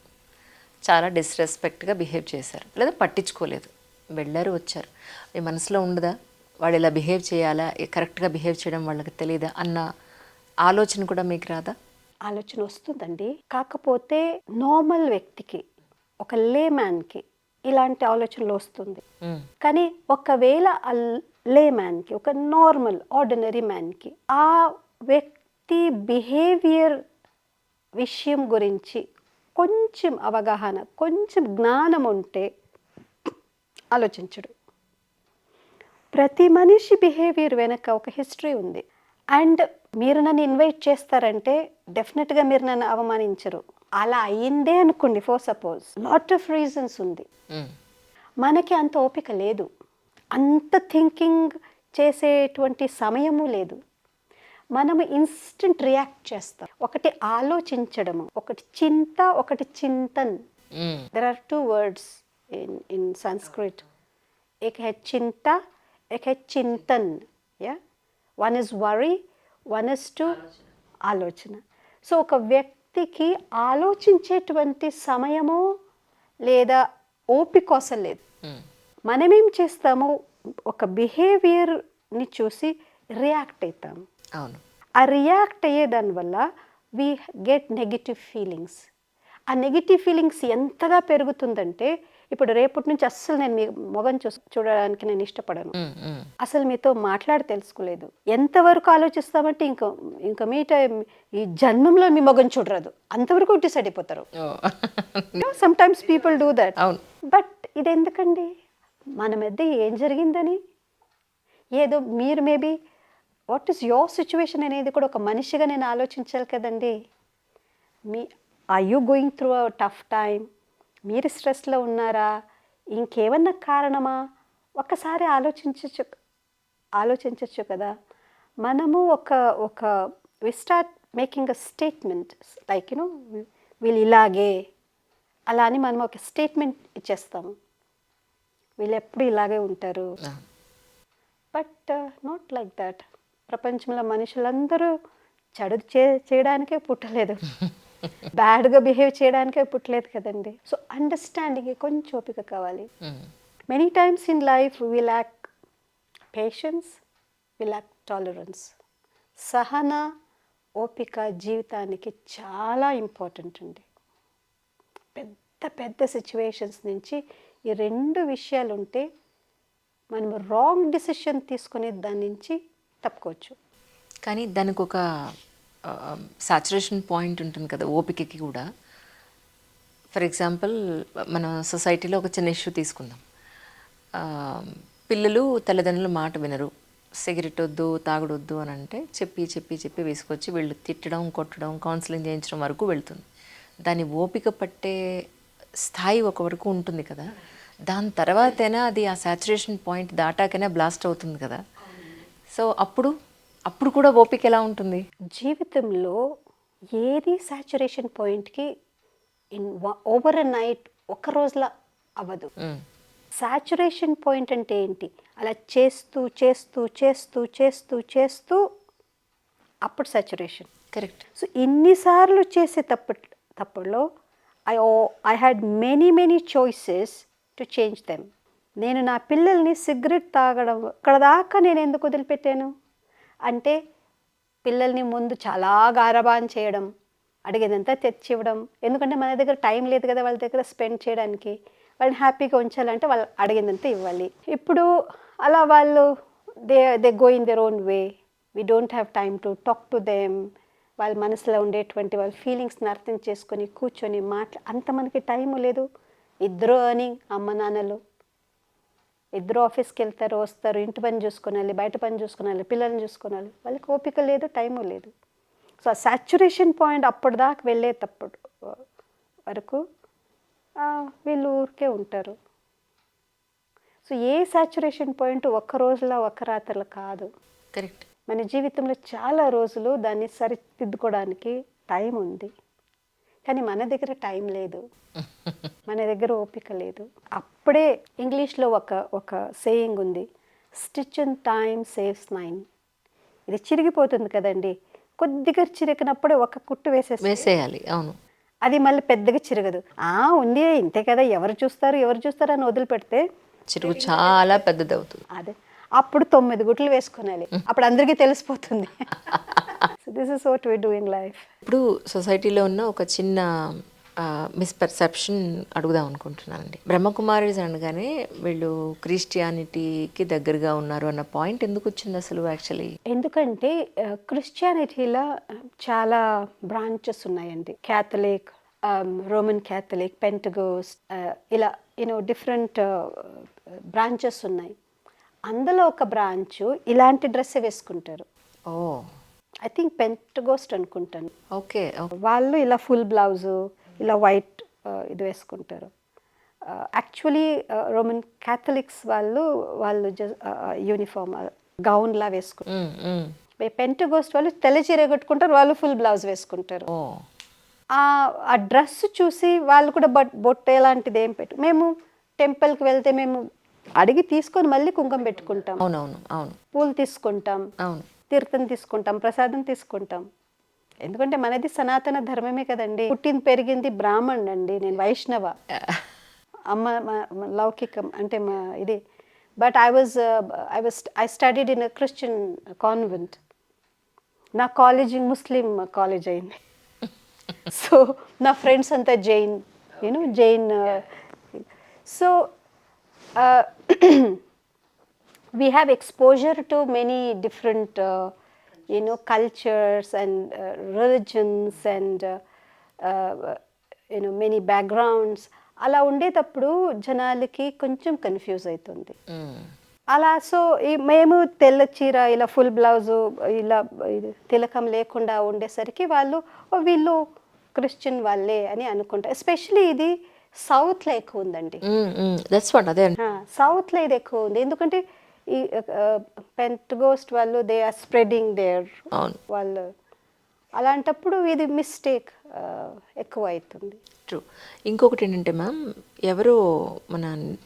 [SPEAKER 1] చాలా డిస్రెస్పెక్ట్గా బిహేవ్ చేశారు, లేదా పట్టించుకోలేదు, వెళ్ళారు వచ్చారు, మీ మనసులో ఉండదా వాడు ఇలా బిహేవ్ చేయాలా, కరెక్ట్గా బిహేవ్ చేయడం వాళ్ళకి తెలియదా అన్న ఆలోచన కూడా మీకు రాదా?
[SPEAKER 2] ఆలోచన వస్తుందండి. కాకపోతే నార్మల్ వ్యక్తికి, ఒక లేమ్యాన్కి ఇలాంటి ఆలోచనలు వస్తుంది. కానీ ఒకవేళ ఆ లేమ్యాన్కి, ఒక నార్మల్ ఆర్డినరీ మ్యాన్కి ఆ వ్యక్తి బిహేవియర్ విషయం గురించి కొంచెం అవగాహన, కొంచెం జ్ఞానం ఉంటే ఆలోచించడు. ప్రతి మనిషి బిహేవియర్ వెనక ఒక హిస్టరీ ఉంది. అండ్ మీరు నన్ను ఇన్వైట్ చేస్తారంటే డెఫినెట్గా మీరు నన్ను అవమానించరు. అలా అయ్యిందే అనుకోండి, for suppose, lot of reasons ఉంది. మనకి అంత ఓపిక లేదు, అంత థింకింగ్ చేసేటువంటి సమయము లేదు. మనము ఇన్స్టెంట్ రియాక్ట్ చేస్తాం. ఒకటి ఆలోచించడము, ఒకటి చింత, ఒకటి చింతన్. There are 2 words in Sanskrit. एक है चिंता, एक है चिंतन. Yeah, one is worry, one is to ఆలోచన. సో ఒక వ్యక్తికి ఆలోచించేటువంటి సమయము లేదా ఓపిక కోసం లేదు. మనమేం చేస్తాము, ఒక బిహేవియర్ని చూసి రియాక్ట్ అవుతాము.
[SPEAKER 1] అవును.
[SPEAKER 2] ఆ రియాక్ట్ అయ్యేదాని వల్ల వీ గెట్ నెగిటివ్ ఫీలింగ్స్. ఆ నెగిటివ్ ఫీలింగ్స్ ఎంతగా పెరుగుతుందంటే, ఇప్పుడు రేపటి నుంచి అస్సలు నేను మీ మొగం చూడడానికి నేను ఇష్టపడను, అసలు మీతో మాట్లాడి తెలుసుకోలేదు, ఎంతవరకు ఆలోచిస్తామంటే ఇంకా మీట ఈ జన్మంలో మీ మొగం చూడరాదు, అంతవరకు డిసైడ్ అయిపోతారు. Sometimes people do that. But ఇది ఎందుకండి? మన మధ్య ఏం జరిగిందని, ఏదో మీరు maybe what is your situation అనేది కూడా ఒక మనిషిగా నేను ఆలోచించాలి కదండి. Are you going through a tough time? మీరు స్ట్రెస్లో ఉన్నారా? ఇంకేమన్నా కారణమా? ఒక్కసారి ఆలోచించచ్చు కదా. మనము ఒక we start making a statement like వీళ్ళు ఇలాగే, అలా అని మనం ఒక స్టేట్మెంట్ ఇచ్చేస్తాము, వీళ్ళు ఎప్పుడు ఇలాగే ఉంటారు. But not like that. ప్రపంచంలో మనుషులందరూ చెడు చేయడానికే పుట్టలేదు, బ్యాడ్గా బిహేవ్ చేయడానికే పుట్టలేదు కదండి. సో అండర్స్టాండింగ్ కొంచెం ఓపిక కావాలి. Many times in life we lack patience, we lack tolerance. సహన, ఓపిక జీవితానికి చాలా ఇంపార్టెంట్ అండి. పెద్ద పెద్ద సిచ్యువేషన్స్ నుంచి ఈ 2 విషయాలు ఉంటే మనం రాంగ్ డిసిషన్ తీసుకునే దాని నుంచి తప్పుకోవచ్చు.
[SPEAKER 1] కానీ దానికి ఒక సాచురేషన్ పాయింట్ ఉంటుంది కదా ఓపికకి కూడా. ఫర్ ఎగ్జాంపుల్, మన సొసైటీలో ఒక చిన్న ఇష్యూ తీసుకుందాం. పిల్లలు తల్లిదండ్రుల మాట వినరు, సిగరెట్ వద్దు తాగుడొద్దు అని అంటే చెప్పి వేసుకొచ్చి వీళ్ళు తిట్టడం కొట్టడం కౌన్సిలింగ్ చేయించడం వరకు వెళ్తుంది. దాని ఓపిక పట్టే స్థాయి ఒక వరకు ఉంటుంది కదా, దాని తర్వాతైనా అది ఆ సాచురేషన్ పాయింట్ దాటాకైనా బ్లాస్ట్ అవుతుంది కదా. సో అప్పుడు కూడా ఓపిక ఎలా ఉంటుంది?
[SPEAKER 2] జీవితంలో ఏది సాచురేషన్ పాయింట్కి ఓవర్ నైట్ ఒక రోజులో అవ్వదు. సాచురేషన్ పాయింట్ అంటే ఏంటి? అలా చేస్తూ చేస్తూ చేస్తూ చేస్తూ చేస్తూ అప్పుడు సాచురేషన్.
[SPEAKER 1] కరెక్ట్.
[SPEAKER 2] సో ఇన్నిసార్లు చేసే తప్పుల్లో I had many choices to change them. నేను నా పిల్లల్ని సిగరెట్ తాగడం అక్కడ దాకా నేను ఎందుకు వదిలిపెట్టాను అంటే, పిల్లల్ని ముందు చాలా గారాబం చేయడం, అడిగేదంతా తెచ్చివ్వడం. ఎందుకంటే మన దగ్గర టైం లేదు కదా వాళ్ళ దగ్గర స్పెండ్ చేయడానికి. వాళ్ళని హ్యాపీగా ఉంచాలంటే వాళ్ళు అడిగిందంతా ఇవ్వాలి. ఇప్పుడు అలా వాళ్ళు they go in their own way. We don't have time to talk to them. వాళ్ళ మనసులో ఉండేటువంటి వాళ్ళ ఫీలింగ్స్ని అర్థం చేసుకొని కూర్చొని అంత మనకి టైము లేదు. ఇద్దరు ఎర్నింగ్, అమ్మ నాన్నలు ఇద్దరు ఆఫీస్కి వెళ్తారు వస్తారు, ఇంటి పని చూసుకోవాలి, బయట పని చూసుకోవాలి, పిల్లల్ని చూసుకోవాలి. వాళ్ళకి ఓపిక లేదు, టైము లేదు. సో ఆ సాచురేషన్ పాయింట్ అప్పటిదాకా వెళ్ళేటప్పుడు వరకు వీళ్ళు ఊరికే ఉంటారు. సో ఏ సాచురేషన్ పాయింట్ ఒక్క రోజులో ఒక్క రాత్రిలో కాదు.
[SPEAKER 1] కరెక్ట్.
[SPEAKER 2] మన జీవితంలో చాలా రోజులు దాన్ని సరిదిద్దుకోవడానికి టైం ఉంది, కానీ మన దగ్గర టైం లేదు, మన దగ్గర ఓపిక లేదు. అప్పుడే ఇంగ్లీష్లో ఒక సేయింగ్ ఉంది, స్టిచ్ ఇన్ టైమ్ సేవ్స్ 9. ఇది చిరిగిపోతుంది కదండి, కొద్దిగా చిరిగినప్పుడే ఒక కుట్టు
[SPEAKER 1] వేసేయాలి. అవును.
[SPEAKER 2] అది మళ్ళీ పెద్దగా చిరగదు. ఉంది ఇంతే కదా, ఎవరు చూస్తారు అని వదిలిపెడితే
[SPEAKER 1] చిరుగు చాలా పెద్దది అవుతుంది.
[SPEAKER 2] అదే అప్పుడు 9 గుట్లు వేసుకోవాలి, అప్పుడు అందరికీ తెలిసిపోతుంది. So this is what we do in life.
[SPEAKER 1] ఇప్పుడు సొసైటీలో ఉన్న ఒక చిన్న మిస్పర్సెప్షన్ అడుగుదాం అనుకుంటున్నానండి. బ్రహ్మకుమారీస్ అనగానే వీళ్ళు క్రిస్టియానిటీకి దగ్గరగా ఉన్నారు అన్న పాయింట్ ఎందుకు వచ్చింది అసలు యాక్చువల్లీ?
[SPEAKER 2] ఎందుకంటే క్రిస్టియానిటీలో చాలా బ్రాంచెస్ ఉన్నాయండి. క్యాథలిక్, రోమన్ క్యాథలిక్, పెంటగోస్ట్, ఇలా డిఫరెంట్ బ్రాంచెస్ ఉన్నాయి. అందులో ఒక బ్రాంచ్ ఇలాంటి డ్రెస్ వేసుకుంటారు.
[SPEAKER 1] ఓ,
[SPEAKER 2] ఐ థింక్ పెంటగోస్ట్ అనుకుంటాను.
[SPEAKER 1] ఓకే.
[SPEAKER 2] వాళ్ళు ఇలా ఫుల్ బ్లౌజు, ఇలా వైట్ ఇది వేసుకుంటారు. యాక్చువల్లీ రోమన్ క్యాథలిక్స్ వాళ్ళు యూనిఫామ్ గౌన్లా వేసుకుంటారు. పెంటగోస్ట్ వాళ్ళు తెల్ల చీర కట్టుకుంటారు, వాళ్ళు ఫుల్ బ్లౌజ్ వేసుకుంటారు. ఆ డ్రెస్ చూసి వాళ్ళు కూడా బొట్టు ఎలాంటిది ఏం పెట్టు. మేము టెంపుల్కి వెళ్తే మేము అడిగి తీసుకొని మళ్ళీ కుంకుమ పెట్టుకుంటాం.
[SPEAKER 1] అవునవును, అవును.
[SPEAKER 2] పూలు తీసుకుంటాం, అవును, తీర్థం తీసుకుంటాం, ప్రసాదం తీసుకుంటాం. ఎందుకంటే మనది సనాతన ధర్మమే కదండి. పుట్టింది పెరిగింది బ్రాహ్మణ్ అండి, నేను వైష్ణవ. అమ్మ లౌకికం అంటే మా ఇది. But I studied in Christian convent. నా కాలేజ్ ముస్లిం కాలేజ్ అయింది. సో నా ఫ్రెండ్స్ అంతా Jain, Jain. So we have exposure to many different cultures and religions and many backgrounds. అలా ఉండేటప్పుడు జనాలకి కొంచెం కన్ఫ్యూజ్ అవుతుంది. అలా సో మేము తెల్ల చీర ఇలా ఫుల్ బ్లౌజు ఇలా తిలకం లేకుండా ఉండేసరికి వీళ్ళు క్రిస్టియన్ వాళ్ళే అని అనుకుంటారు. ఎస్పెషలీ ఇది సౌత్లో ఎక్కువ ఉందండి. సౌత్లో ఇది ఎక్కువ ఉంది, ఎందుకంటే ఈ పెంటగోస్ట్ వాళ్ళు దే ఆర్ స్ప్రెడింగ్ దేర్ వాళ్ళు. అలాంటప్పుడు ఇది మిస్టేక్ ఎక్కువ అవుతుంది.
[SPEAKER 1] ట్రూ. ఇంకొకటి ఏంటంటే మ్యామ్, ఎవరో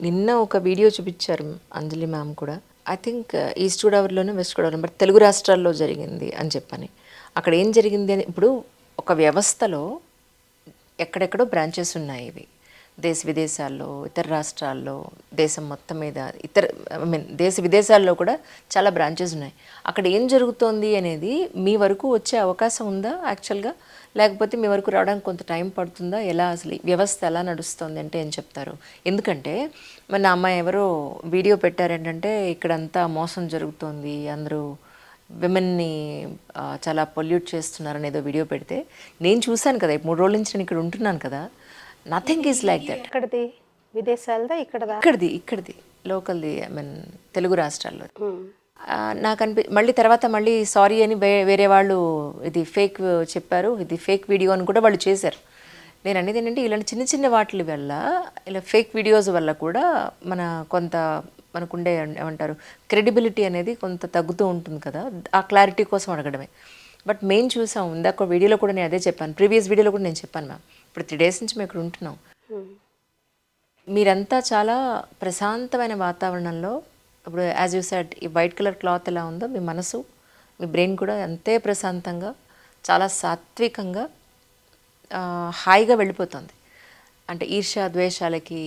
[SPEAKER 1] నిన్న ఒక వీడియో చూపించారు అంజలి మ్యామ్ కూడా. ఐ థింక్ ఈస్ట్ గోదావరిలోనే వెస్ట్ గోదావరి, బట్ తెలుగు రాష్ట్రాల్లో జరిగింది అని చెప్పని. అక్కడ ఏం జరిగింది అని, ఇప్పుడు ఒక వ్యవస్థలో ఎక్కడెక్కడో బ్రాంచెస్ ఉన్నాయి. ఇవి దేశ విదేశాల్లో, ఇతర రాష్ట్రాల్లో, దేశం మొత్తం మీద దేశ విదేశాల్లో కూడా చాలా బ్రాంచెస్ ఉన్నాయి. అక్కడ ఏం జరుగుతోంది అనేది మీ వరకు వచ్చే అవకాశం ఉందా యాక్చువల్గా? లేకపోతే మీ వరకు రావడానికి కొంత టైం పడుతుందా? ఎలా అసలు వ్యవస్థ ఎలా నడుస్తుంది అంటే ఏం చెప్తారు? ఎందుకంటే మన అమ్మాయి ఎవరో వీడియో పెట్టారేంటంటే ఇక్కడంతా మోసం జరుగుతోంది, అందరూ విమెన్ని చాలా పొల్యూట్ చేస్తున్నారని ఏదో వీడియో పెడితే నేను చూశాను కదా. 3 రోజుల నుంచి నేను ఇక్కడ ఉంటున్నాను కదా. Nothing is like that.
[SPEAKER 2] ఇక్కడది విదేశాలదా? ఇక్కడది
[SPEAKER 1] ఇక్కడిది లోకల్ది, తెలుగు రాష్ట్రాల్లో. నాకు మళ్ళీ తర్వాత మళ్ళీ సారీ అని వేరే వాళ్ళు ఇది ఫేక్ చెప్పారు, ఇది ఫేక్ వీడియో అని కూడా వాళ్ళు చేశారు. నేను అనేది ఏంటంటే ఇలాంటి చిన్న చిన్న వాటి వల్ల, ఇలా ఫేక్ వీడియోస్ వల్ల కూడా కొంత మనకుండే ఏమంటారు క్రెడిబిలిటీ అనేది కొంత తగ్గుతూ ఉంటుంది కదా, ఆ క్లారిటీ కోసం అడగడమే. బట్ మేము చూసాం, ఇందాక వీడియోలో కూడా నేను అదే చెప్పాను, ప్రీవియస్ వీడియోలో కూడా నేను చెప్పాను మ్యామ్, ఇప్పుడు 3 days నుంచి మేము ఇక్కడ ఉంటున్నాం. మీరంతా చాలా ప్రశాంతమైన వాతావరణంలో, ఇప్పుడు యాజ్ యూ సెడ్ ఈ వైట్ కలర్ క్లాత్ ఎలా ఉందో మీ మనసు, మీ బ్రెయిన్ కూడా అంతే ప్రశాంతంగా, చాలా సాత్వికంగా, హాయిగా వెళ్ళిపోతుంది. అంటే ఈర్ష్య ద్వేషాలకి,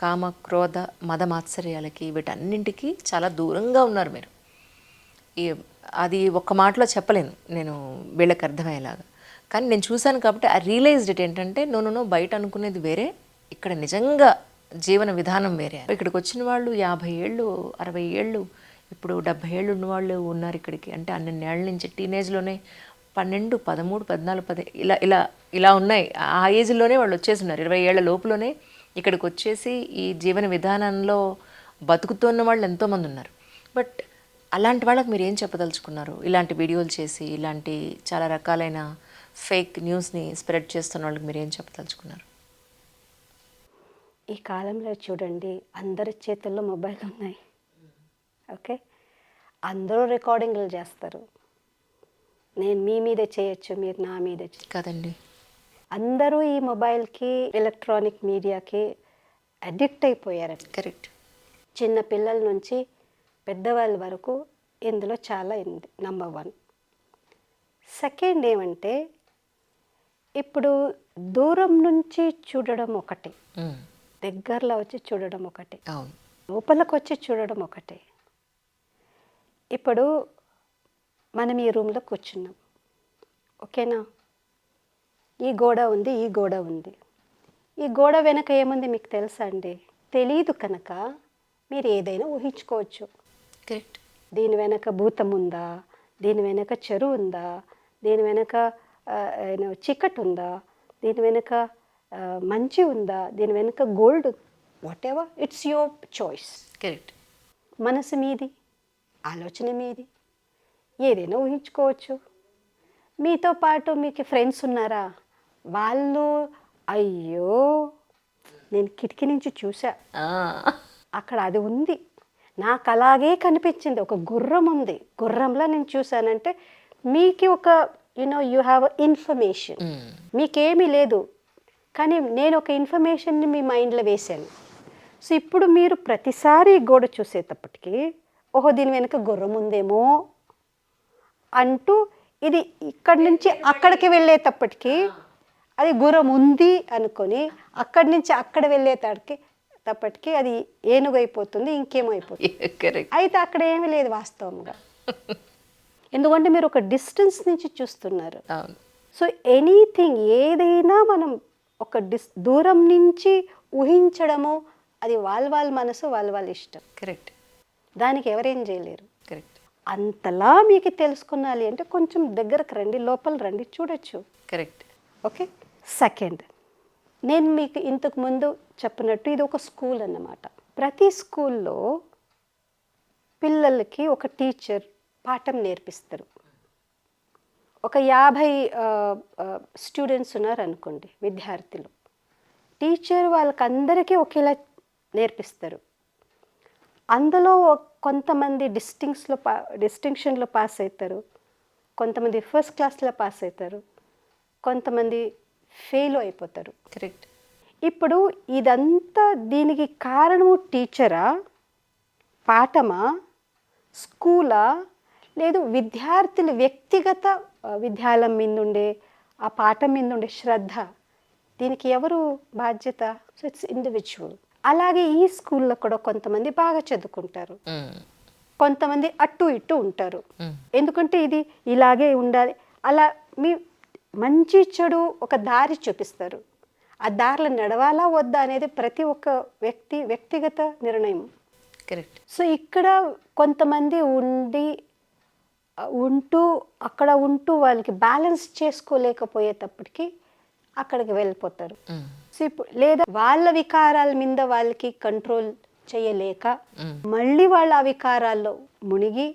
[SPEAKER 1] కామ క్రోధ మద మాత్సర్యాలకి, వీటన్నింటికి చాలా దూరంగా ఉన్నారు మీరు. అది ఒక్క మాటలో చెప్పలేను నేను వీళ్ళకి అర్థమయ్యేలాగా, కానీ నేను చూశాను కాబట్టి ఆ రియలైజ్డ్ ఇట్ ఏంటంటే నో బయట అనుకునేది వేరే, ఇక్కడ నిజంగా జీవన విధానం వేరే. ఇక్కడికి వచ్చిన వాళ్ళు 50 ఏళ్ళు 60 ఏళ్ళు ఇప్పుడు 70 ఏళ్ళు ఉన్నవాళ్ళు ఉన్నారు ఇక్కడికి. అంటే 12 ఏళ్ళ నుంచి టీనేజ్లోనే 12, 13, 14, 10 ఇలా ఇలా ఇలా ఉన్నాయి. ఆ ఏజ్లోనే వాళ్ళు వచ్చేస్తున్నారు. 20 ఏళ్ల లోపులోనే ఇక్కడికి వచ్చేసి ఈ జీవన విధానంలో బతుకుతున్న వాళ్ళు ఎంతోమంది ఉన్నారు. బట్ అలాంటి వాళ్ళకి మీరు ఏం చెప్పదలుచుకున్నారు? ఇలాంటి వీడియోలు చేసి ఇలాంటి చాలా రకాలైన ఫేక్ న్యూస్ని స్ప్రెడ్ చేస్తున్న వాళ్ళకి మీరు ఏం చెప్పదలుచుకున్నారు?
[SPEAKER 2] ఈ కాలంలో చూడండి, అందరి చేతుల్లో మొబైల్ ఉన్నాయి. ఓకే, అందరూ రికార్డింగ్లు చేస్తారు. నేను మీ మీదే చేయొచ్చు, మీరు నా మీదే
[SPEAKER 1] కదండి.
[SPEAKER 2] అందరూ ఈ మొబైల్కి, ఎలక్ట్రానిక్ మీడియాకి అడిక్ట్ అయిపోయారు.
[SPEAKER 1] కరెక్ట్.
[SPEAKER 2] చిన్న పిల్లల నుంచి పెద్దవాళ్ళ వరకు ఇందులో చాలా ఉంది. నంబర్ 1. సెకండ్ ఏమంటే, ఇప్పుడు దూరం నుంచి చూడడం ఒకటి, దగ్గరలో వచ్చి చూడడం ఒకటి,
[SPEAKER 1] అవును,
[SPEAKER 2] లోపలికి వచ్చి చూడడం ఒకటి. ఇప్పుడు మనం ఈ రూమ్లో కూర్చున్నాం, ఓకేనా? ఈ గోడ ఉంది, ఈ గోడ ఉంది. ఈ గోడ వెనక ఏముంది మీకు తెలుసా అండి? తెలీదు కనుక మీరు ఏదైనా ఊహించుకోవచ్చు.
[SPEAKER 1] కరెక్ట్.
[SPEAKER 2] దీని వెనక భూతం ఉందా, దీని వెనక చెరువు ఉందా, దీని వెనక చీకటి ఉందా, దీని వెనక మంచి ఉందా, దీని వెనక gold, what ever, it's your choice.
[SPEAKER 1] Correct.
[SPEAKER 2] మనసు మీది, ఆలోచన మీది, ఏదైనా ఊహించుకోవచ్చు. మీతో పాటు మీకు ఫ్రెండ్స్ ఉన్నారా? వాళ్ళు, అయ్యో నేను కిటికీ నుంచి చూసా, అక్కడ అది ఉంది, నాకు అలాగే కనిపించింది, ఒక గుర్రం ఉంది, గుర్రంలా నేను చూశానంటే మీకు ఒక యు హ్యావ్ ఇన్ఫర్మేషన్. మీకేమీ లేదు, కానీ నేను ఒక ఇన్ఫర్మేషన్ని మీ మైండ్లో వేశాను. సో ఇప్పుడు మీరు ప్రతిసారి గోడ చూసేటప్పటికి, ఓహో దీని వెనుక గుర్రం ఉందేమో అంటూ, ఇది ఇక్కడి నుంచి అక్కడికి వెళ్ళేటప్పటికి అది గుర్రం ఉంది అనుకొని, అక్కడి నుంచి అక్కడ వెళ్ళేటప్పటికి అది ఏనుగైపోతుంది, ఇంకేమైపోతుంది. అయితే అక్కడ ఏమీ లేదు వాస్తవంగా, ఎందుకంటే మీరు ఒక డిస్టెన్స్ నుంచి చూస్తున్నారు. సో ఎనీథింగ్, ఏదైనా మనం ఒక దూరం నుంచి ఊహించడము, అది వాళ్ళ మనసు, వాళ్ళ ఇష్టం.
[SPEAKER 1] కరెక్ట్.
[SPEAKER 2] దానికి ఎవరేం చేయలేరు.
[SPEAKER 1] కరెక్ట్.
[SPEAKER 2] అంతలా మీకు తెలుసుకున్నాలి అంటే కొంచెం దగ్గరకు రండి, లోపల రండి, చూడొచ్చు.
[SPEAKER 1] కరెక్ట్.
[SPEAKER 2] ఓకే. సెకండ్, నేను మీకు ఇంతకు ముందు చెప్పినట్టు ఇది ఒక స్కూల్ అన్నమాట. ప్రతి స్కూల్లో పిల్లలకి ఒక టీచర్ పాఠం నేర్పిస్తారు. ఒక 50 స్టూడెంట్స్ ఉన్నారు అనుకోండి, విద్యార్థులు. టీచర్ వాళ్ళకందరికీ నేర్పిస్తారు. అందులో కొంతమంది డిస్టింక్షన్లో పాస్ అవుతారు, కొంతమంది ఫస్ట్ క్లాస్లో పాస్ అవుతారు, కొంతమంది ఫెయిల్ అయిపోతారు.
[SPEAKER 1] కరెక్ట్.
[SPEAKER 2] ఇప్పుడు ఇదంతా దీనికి కారణము టీచరా, పాఠమా, స్కూలా, లేదు విద్యార్థులు వ్యక్తిగత విద్యాలయం మీదుండే ఆ పాఠం మీదుండే శ్రద్ధ, దీనికి ఎవరు బాధ్యత? So it's individual. అలాగే ఈ స్కూల్లో కూడా కొంతమంది బాగా చదువుకుంటారు, కొంతమంది అటు ఇటు ఉంటారు. ఎందుకంటే ఇది ఇలాగే ఉండాలి, అలా మీ మంచి చెడు ఒక దారి చూపిస్తారు. ఆ దారిలో నడవాలా వద్దా అనేది ప్రతి ఒక్క వ్యక్తిగత నిర్ణయం.
[SPEAKER 1] కరెక్ట్.
[SPEAKER 2] సో ఇక్కడ కొంతమంది అక్కడ ఉంటూ వాళ్ళకి బ్యాలెన్స్ చేసుకోలేకపోయేటప్పటికి అక్కడికి వెళ్ళిపోతారు. సో ఇప్పుడు లేదా వాళ్ళ వికారాల మీద వాళ్ళకి కంట్రోల్ చేయలేక మళ్ళీ వాళ్ళ ఆ వికారాల్లో మునిగి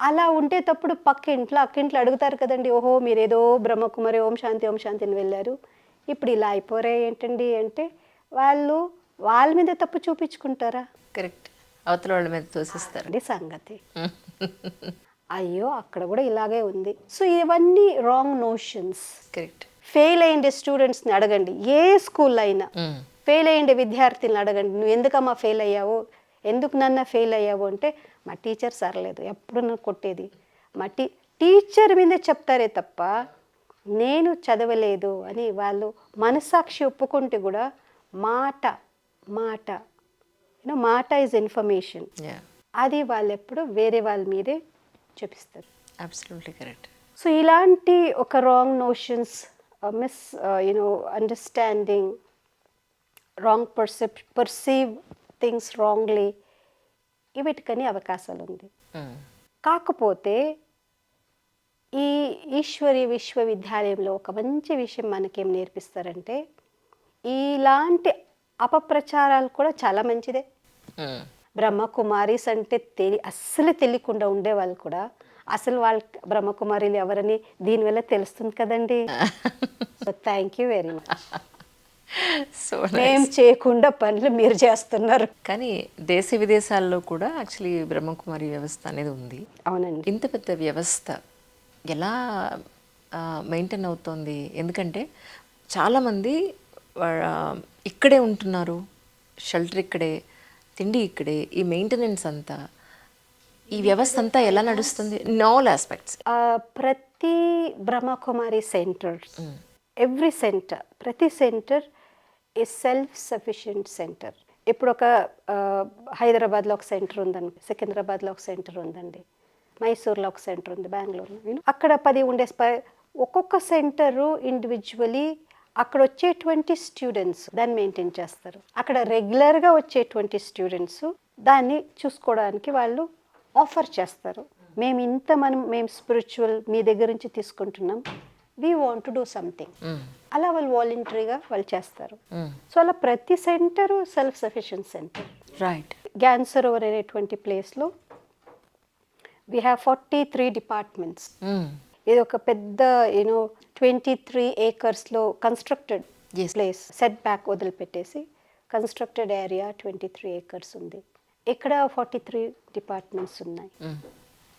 [SPEAKER 2] అలా ఉండేటప్పుడు పక్కింట్లో అక్కింట్లో అడుగుతారు కదండి, ఓహో మీరేదో బ్రహ్మకుమారి ఓం శాంతిని వెళ్ళారు, ఇప్పుడు ఇలా అయిపోరే ఏంటండి అంటే వాళ్ళు వాళ్ళ మీద తప్పు చూపించుకుంటారా?
[SPEAKER 1] కరెక్ట్, అవతల వాళ్ళ మీద తోసిస్తారు.
[SPEAKER 2] అది సంగతి. అయ్యో అక్కడ కూడా ఇలాగే ఉంది. సో ఇవన్నీ రాంగ్ నోషన్స్.
[SPEAKER 1] కరెక్ట్.
[SPEAKER 2] ఫెయిల్ అయ్యిండే స్టూడెంట్స్ని అడగండి, ఏ స్కూల్లో అయినా ఫెయిల్ అయ్యిండే విద్యార్థులను అడగండి, నువ్వు ఎందుకమ్మా ఫెయిల్ అయ్యావు, ఎందుకు నన్న ఫెయిల్ అయ్యావు అంటే మా టీచర్ సరలేదు ఎప్పుడు నన్ను కొట్టేది, మా టీచర్ మీదే చెప్తారే తప్ప నేను చదవలేదు అని వాళ్ళు మనసాక్షి ఒప్పుకుంటే కూడా మాట మాట మాట ఈజ్ ఇన్ఫర్మేషన్, అది వాళ్ళు ఎప్పుడు వేరే వాళ్ళ మీదే చూపిస్తారు.
[SPEAKER 1] Absolutely correct.
[SPEAKER 2] సో ఇలాంటి ఒక wrong notions, misunderstanding, wrong perceive things wrongly, వీటికని అవకాశాలు ఉంది. కాకపోతే ఈ ఈశ్వరి విశ్వవిద్యాలయంలో ఒక మంచి విషయం మనకేం నేర్పిస్తారంటే ఇలాంటి అపప్రచారాలు కూడా చాలా మంచిదే. బ్రహ్మకుమారీస్ అంటే అస్సలు తెలియకుండా ఉండేవాళ్ళు కూడా అసలు వాళ్ళ బ్రహ్మకుమారీలు ఎవరని దీనివల్ల తెలుస్తుంది కదండి. So thank you very much.
[SPEAKER 1] So
[SPEAKER 2] మేము చేయకుండా పనులు మీరు చేస్తున్నారు.
[SPEAKER 1] కానీ దేశ విదేశాల్లో కూడా యాక్చువల్లీ బ్రహ్మకుమారి వ్యవస్థ అనేది ఉంది.
[SPEAKER 2] అవునండి.
[SPEAKER 1] ఇంత పెద్ద వ్యవస్థ ఎలా మెయింటైన్ అవుతోంది? ఎందుకంటే చాలామంది ఇక్కడే ఉంటున్నారు, షెల్టర్ ఇక్కడే, తిండి ఇక్కడే, ఈ మెయింటెనెన్స్ అంతా, ఈ వ్యవస్థ అంతా ఎలా నడుస్తుంది ఇన్ ఆల్ ఆస్పెక్ట్స్?
[SPEAKER 2] ప్రతి బ్రహ్మకుమారి సెంటర్, ఎవ్రీ సెంటర్, ప్రతి centre a self sufficient centre. ఇప్పుడు ఒక హైదరాబాద్లో ఒక సెంటర్ ఉందండి, సికింద్రాబాద్లో ఒక సెంటర్ ఉందండి, మైసూర్లో ఒక సెంటర్ ఉంది, బెంగళూరులో అక్కడ 10 ఉండే ఒక్కొక్క సెంటరు ఇండివిజువలీ అక్కడ వచ్చేటువంటి స్టూడెంట్స్ దాన్ని మెయింటైన్ చేస్తారు. అక్కడ రెగ్యులర్గా వచ్చేటువంటి స్టూడెంట్స్ దాన్ని చూసుకోవడానికి వాళ్ళు ఆఫర్ చేస్తారు, మేము స్పిరిచువల్ మీ దగ్గర నుంచి తీసుకుంటున్నాం, we want to do something. అలా వాళ్ళు వాలంటరీగా వాళ్ళు చేస్తారు. సో అలా ప్రతి centre self sufficient centre.
[SPEAKER 1] Right.
[SPEAKER 2] Gyan Sarovar అనేటువంటి ప్లేస్లో వీ హ్యావ్ 43 డిపార్ట్మెంట్స్. ఇది ఒక పెద్ద 23 ఏకర్స్లో కన్స్ట్రక్టెడ్ ప్లేస్, సెట్ బ్యాక్ వదిలిపెట్టేసి కన్స్ట్రక్టెడ్ ఏరియా 23 ఏకర్స్ ఉంది. ఇక్కడ 43 డిపార్ట్మెంట్స్ ఉన్నాయి.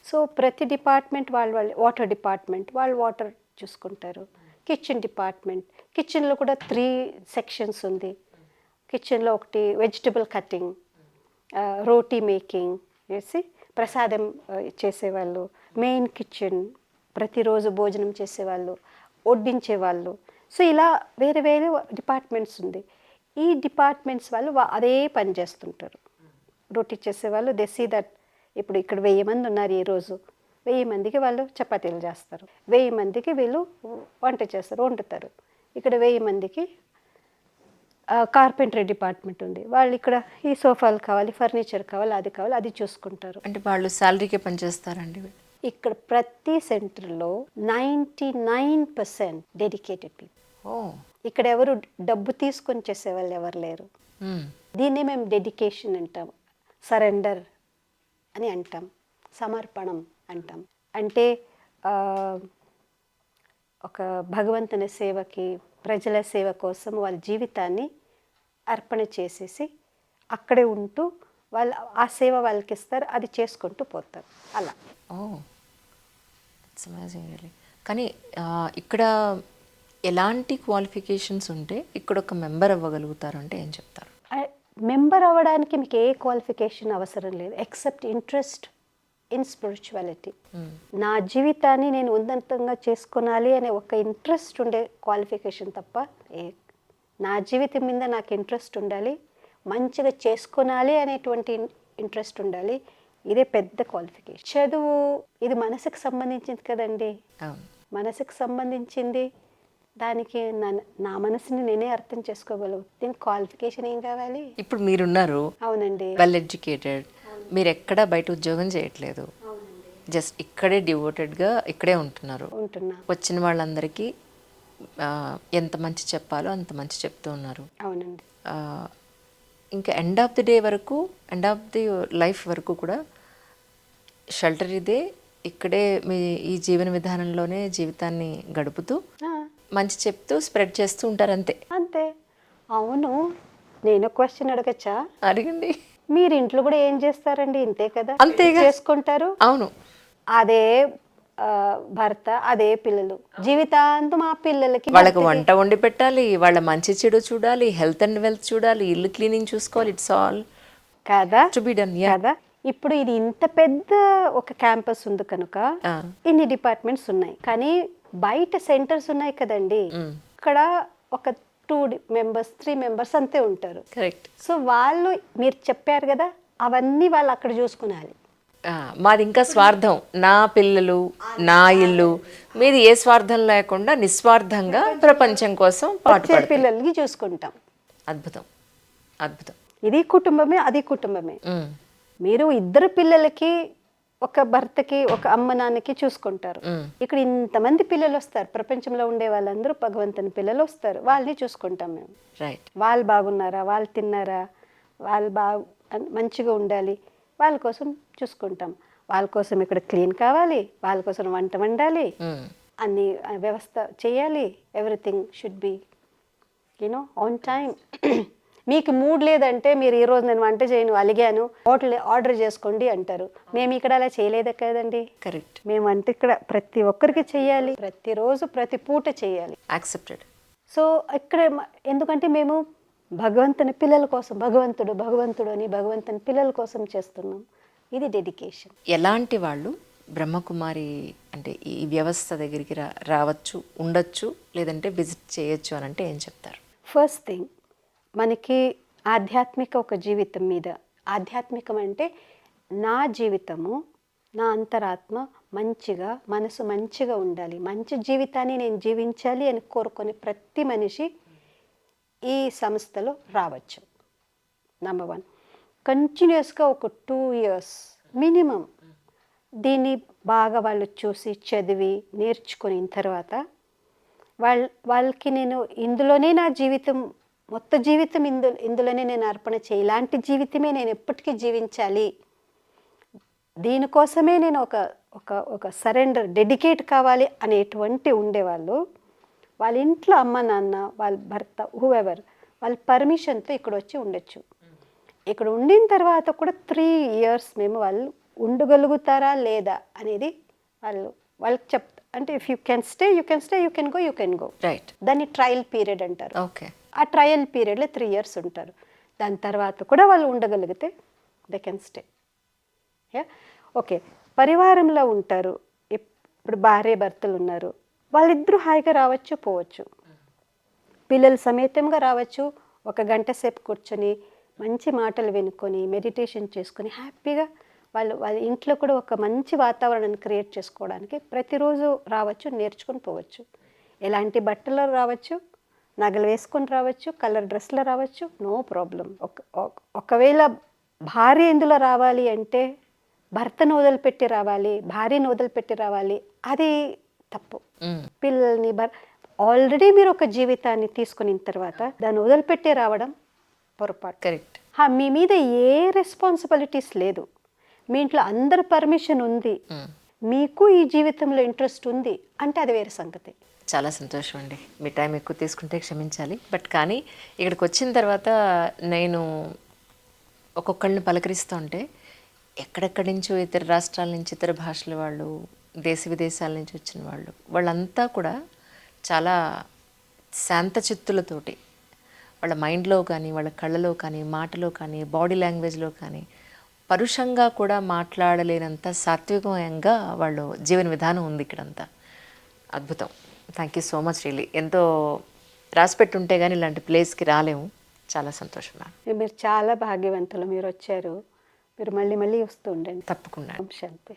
[SPEAKER 2] సో ప్రతి డిపార్ట్మెంట్ వాళ్ళు వాటర్ డిపార్ట్మెంట్ వాళ్ళు వాటర్ చూసుకుంటారు. కిచెన్ డిపార్ట్మెంట్, కిచెన్లో కూడా 3 సెక్షన్స్ ఉంది. కిచెన్లో ఒకటి వెజిటబుల్ కటింగ్, రోటీ మేకింగ్ చేసి ప్రసాదం చేసేవాళ్ళు, మెయిన్ కిచెన్, ప్రతిరోజు భోజనం చేసేవాళ్ళు, వడ్డించేవాళ్ళు. సో ఇలా వేరే వేరే డిపార్ట్మెంట్స్ ఉంది. ఈ డిపార్ట్మెంట్స్ వాళ్ళు అదే పని చేస్తుంటారు. రోటీ చేసేవాళ్ళు దే సీ దట్ ఇప్పుడు ఇక్కడ 1000 మంది ఉన్నారు, ఈరోజు 1000 మందికి వాళ్ళు చపాతీలు చేస్తారు, 1000 మందికి వీళ్ళు వంట చేస్తారు, వండుతారు. ఇక్కడ 1000 మందికి కార్పెంటరీ డిపార్ట్మెంట్ ఉంది, వాళ్ళు ఇక్కడ ఈ సోఫాలు కావాలి, ఫర్నిచర్ కావాలి, అది కావాలి, అది చూసుకుంటారు.
[SPEAKER 1] అంటే వాళ్ళు శాలరీకే పనిచేస్తారండి?
[SPEAKER 2] ఇక్కడ ప్రతి సెంటర్లో 99% డెడికేటెడ్ పీపుల్. ఇక్కడ ఎవరు డబ్బు తీసుకొని చేసేవాళ్ళు ఎవరు లేరు. దీన్ని మేము డెడికేషన్ అంటాం, సరెండర్ అని అంటాం, సమర్పణం అంటాం. అంటే ఒక భగవంతుని సేవకి, ప్రజల సేవ కోసం వాళ్ళ జీవితాన్ని అర్పణ చేసేసి అక్కడే ఉంటూ వాళ్ళు ఆ సేవ వాళ్ళకి ఇస్తారు, అది చేసుకుంటూ పోతారు అలా.
[SPEAKER 1] It's amazing really. కానీ ఇక్కడ ఎలాంటి క్వాలిఫికేషన్స్ ఉంటే ఇక్కడ ఒక మెంబర్ అవ్వగలుగుతారు అంటే ఏం చెప్తారు?
[SPEAKER 2] మెంబర్ అవ్వడానికి మీకు ఏ క్వాలిఫికేషన్ అవసరం లేదు, ఎక్సెప్ట్ ఇంట్రెస్ట్ ఇన్ స్పిరిచువాలిటీ. నా జీవితాన్ని నేను ఉన్నతంగా చేసుకోవాలి అనే ఒక ఇంట్రెస్ట్ ఉండే క్వాలిఫికేషన్ తప్ప, నా జీవితం మీద నాకు ఇంట్రెస్ట్ ఉండాలి, మంచిగా చేసుకోవాలి అనేటువంటి ఇంట్రెస్ట్ ఉండాలి, ఇదే పెద్ద క్వాలిఫికేషన్. చదువు ఇది మనసుకు సంబంధించింది కదండి, మనసుకు సంబంధించింది, దానికి నా మనసుని నేనే అర్థం చేసుకోగలను, దీనికి క్వాలిఫికేషన్ ఏం కావాలి? ఇప్పుడు
[SPEAKER 1] మీరున్నారు,
[SPEAKER 2] అవునండి,
[SPEAKER 1] వెల్ ఎడ్యుకేటెడ్, మీరు ఎక్కడ బయట ఉద్యోగం చేయట్లేదు, జస్ట్ ఇక్కడే డివోటెడ్గా ఇక్కడే ఉంటున్నా. వచ్చిన వాళ్ళందరికీ ఎంత మంచి చెప్పాలో అంత మంచి చెప్తూ ఉన్నారు.
[SPEAKER 2] అవునండి.
[SPEAKER 1] ఇంకా ఎండ్ ఆఫ్ ది డే వరకు, ఎండ్ ఆఫ్ ది లైఫ్ వరకు కూడా షెల్టర్ ఇదే, ఇక్కడే మీ ఈ జీవన విధానంలోనే జీవితాన్ని గడుపుతూ
[SPEAKER 2] ఆ,
[SPEAKER 1] మంచి చెప్తూ స్ప్రెడ్ చేస్తూ ఉంటారు అంతే.
[SPEAKER 2] అంతే. అవును, నేను క్వశ్చన్ అడగచ్చా?
[SPEAKER 1] అడిగండి.
[SPEAKER 2] మీరు ఇంట్లో కూడా ఏం చేస్తారండి? ఇంతే కదా,
[SPEAKER 1] అంతేగా.
[SPEAKER 2] చేసుకుంటారు.
[SPEAKER 1] అవును.
[SPEAKER 2] అదే ఆ, భర్త, అదే పిల్లలు, జీవితాంతం ఆ పిల్లలకి
[SPEAKER 1] వాళ్ళకి
[SPEAKER 2] భర్తకి.
[SPEAKER 1] వంట వండి పెట్టాలి, వాళ్ళ మంచి చెడు చూడాలి, హెల్త్ అండ్ వెల్త్ చూడాలి, ఇల్లు క్లీనింగ్ చూసుకోవాలి. ఇట్స్ ఆల్
[SPEAKER 2] కదా
[SPEAKER 1] టు బి డన్. యా.
[SPEAKER 2] కదా. ఇప్పుడు ఇది ఇంత పెద్ద ఒక క్యాంపస్ ఉంది కనుక ఇన్ని డిపార్ట్మెంట్స్ ఉన్నాయి. కానీ బయట సెంటర్స్ ఉన్నాయి కదండి, ఇక్కడ ఒక 2 members 3 members అంతే ఉంటారు.
[SPEAKER 1] కరెక్ట్.
[SPEAKER 2] సో వాళ్ళు, మీరు చెప్పారు కదా, అవన్నీ వాళ్ళు అక్కడ చూసుకునాలి.
[SPEAKER 1] మాది ఇంకా స్వార్థం, నా పిల్లలు, నా ఇల్లు. మీది ఏ స్వార్థం లేకుండా నిస్వార్థంగా ప్రపంచం కోసం
[SPEAKER 2] వచ్చే
[SPEAKER 1] పాటుపడతారు.
[SPEAKER 2] పిల్లలకి చూసుకుంటాం.
[SPEAKER 1] అద్భుతం, అద్భుతం.
[SPEAKER 2] ఇది కుటుంబమే, అది కుటుంబమే.
[SPEAKER 1] మ్,
[SPEAKER 2] మీరు ఇద్దరు పిల్లలకి, ఒక భర్తకి, ఒక అమ్మ నాన్నకి చూసుకుంటారు.
[SPEAKER 1] మ్.
[SPEAKER 2] ఇక్కడ ఇంతమంది పిల్లలు వస్తారు, ప్రపంచంలో ఉండే వాళ్ళందరూ భగవంతుని పిల్లలు వస్తారు, వాళ్ళని చూసుకుంటాం మేము.
[SPEAKER 1] రైట్.
[SPEAKER 2] వాళ్ళు బాగున్నారా, వాళ్ళు తిన్నారా, వాళ్ళు మంచిగా ఉండాలి, వాళ్ళ కోసం చూసుకుంటాం. వాళ్ళ కోసం ఇక్కడ క్లీన్ కావాలి, వాళ్ళ కోసం వంట వండాలి, అన్ని వ్యవస్థ చేయాలి. Everything should be you know on time. మీకు మూడ్ లేదంటే మీరు ఈరోజు నేను వంట చేయను, అలిగాను, హోటల్ ఆర్డర్ చేసుకోండి అంటారు. మేము ఇక్కడ అలా చేయలేదు కదండి.
[SPEAKER 1] కరెక్ట్.
[SPEAKER 2] మేము అంటే ఇక్కడ ప్రతి ఒక్కరికి చెయ్యాలి, ప్రతిరోజు ప్రతి పూట చేయాలి.
[SPEAKER 1] యాక్సెప్టెడ్.
[SPEAKER 2] సో ఇక్కడ ఎందుకంటే మేము భగవంతుని పిల్లల కోసం, భగవంతుడు భగవంతుడు అని భగవంతుని పిల్లల కోసం చేస్తున్నాం. ఇది డెడికేషన్.
[SPEAKER 1] ఎలాంటి వాళ్ళు బ్రహ్మకుమారి అంటే ఈ వ్యవస్థ దగ్గరికి రావచ్చు, ఉండొచ్చు, లేదంటే విజిట్ చేయొచ్చు అని అంటే ఏం చెప్తారు?
[SPEAKER 2] ఫస్ట్ థింగ్, మనకి ఆధ్యాత్మిక ఒక జీవితం మీద, ఆధ్యాత్మికం అంటే నా జీవితము, నా అంతరాత్మ మంచిగా, మనసు మంచిగా ఉండాలి, మంచి జీవితాన్ని నేను జీవించాలి అని కోరుకునే ప్రతి మనిషి ఈ సంస్థలో రావచ్చు. నెంబర్ 1. కంటిన్యూస్గా ఒక 2 years మినిమం దీన్ని బాగా వాళ్ళు చూసి చదివి నేర్చుకున్న తర్వాత వాళ్ళకి నేను ఇందులోనే నా జీవితం, మొత్తం జీవితం ఇందులోనే నేను అర్పణ చేయి, ఇలాంటి జీవితమే నేను ఎప్పటికీ జీవించాలి, దీనికోసమే నేను ఒక సరెండర్, డెడికేట్ కావాలి అనేటువంటి ఉండేవాళ్ళు, వాళ్ళ ఇంట్లో అమ్మ నాన్న, వాళ్ళ భర్త, హూఎవర్, వాళ్ళ పర్మిషన్తో ఇక్కడ వచ్చి ఉండొచ్చు. ఇక్కడ ఉండిన తర్వాత కూడా 3 years మేము వాళ్ళు ఉండగలుగుతారా లేదా అనేది వాళ్ళకి అంటే if you can stay, you can stay, you can go.
[SPEAKER 1] Right.
[SPEAKER 2] దాన్ని ట్రయల్ పీరియడ్ అంటారు.
[SPEAKER 1] ఓకే.
[SPEAKER 2] ఆ ట్రయల్ పీరియడ్లో 3 years ఉంటారు. దాని తర్వాత కూడా వాళ్ళు ఉండగలిగితే దే కెన్ స్టే. ఓకే. పరివారంలో ఉంటారు, ఇప్పుడు భార్య భర్తలు ఉన్నారు, వాళ్ళిద్దరూ హాయిగా రావచ్చు, పోవచ్చు, పిల్లల సమేతంగా రావచ్చు, 1 గంట సేపు కూర్చొని మంచి మాటలు వినుకొని మెడిటేషన్ చేసుకొని హ్యాపీగా వాళ్ళ ఇంట్లో కూడా ఒక మంచి వాతావరణాన్ని క్రియేట్ చేసుకోవడానికి ప్రతిరోజు రావచ్చు, నేర్చుకొని పోవచ్చు. ఎలాంటి బట్టలు రావచ్చు, నగలు వేసుకొని రావచ్చు, కలర్ డ్రెస్లో రావచ్చు, నో ప్రాబ్లం. ఒకవేళ భార్య ఇందులో రావాలి అంటే భర్తను వదిలిపెట్టి రావాలి, భార్యను వదిలిపెట్టి రావాలి, అది తప్పు. పిల్లల్ని ఆల్రెడీ మీరు ఒక జీవితాన్ని తీసుకున్న తర్వాత దాన్ని వదిలిపెట్టి రావడం పొరపాటు.
[SPEAKER 1] కరెక్ట్.
[SPEAKER 2] మీ మీద ఏ రెస్పాన్సిబిలిటీస్ లేదు, మీ ఇంట్లో అందరి పర్మిషన్ ఉంది, మీకు ఈ జీవితంలో ఇంట్రెస్ట్ ఉంది అంటే అది వేరే సంగతి.
[SPEAKER 1] చాలా సంతోషం అండి. మీ టైం ఎక్కువ తీసుకుంటే క్షమించాలి. బట్ కానీ ఇక్కడికి వచ్చిన తర్వాత నేను ఒక్కొక్కళ్ళని పలకరిస్తూ ఉంటే ఎక్కడెక్కడి నుంచో ఇతర రాష్ట్రాల నుంచి, ఇతర భాషల వాళ్ళు, దేశ విదేశాల నుంచి వచ్చిన వాళ్ళంతా కూడా చాలా శాంత చిత్తులతోటి వాళ్ళ మైండ్లో కానీ, వాళ్ళ కళ్ళలో కానీ, మాటలో కానీ, బాడీ లాంగ్వేజ్లో కానీ పరుషంగా కూడా మాట్లాడలేనంత సాత్వికంగా వాళ్ళు జీవన విధానం ఉంది ఇక్కడంతా. అద్భుతం. Thank you so much really. ఎంతో రాసిపెట్టి ఉంటే కానీ ఇలాంటి ప్లేస్కి రాలేము. చాలా సంతోషం మ్యామ్.
[SPEAKER 2] మీరు చాలా భాగ్యవంతులు, మీరు వచ్చారు, మీరు మళ్ళీ మళ్ళీ వస్తూ ఉండండి.
[SPEAKER 1] తప్పకుండా.
[SPEAKER 2] శాంతి.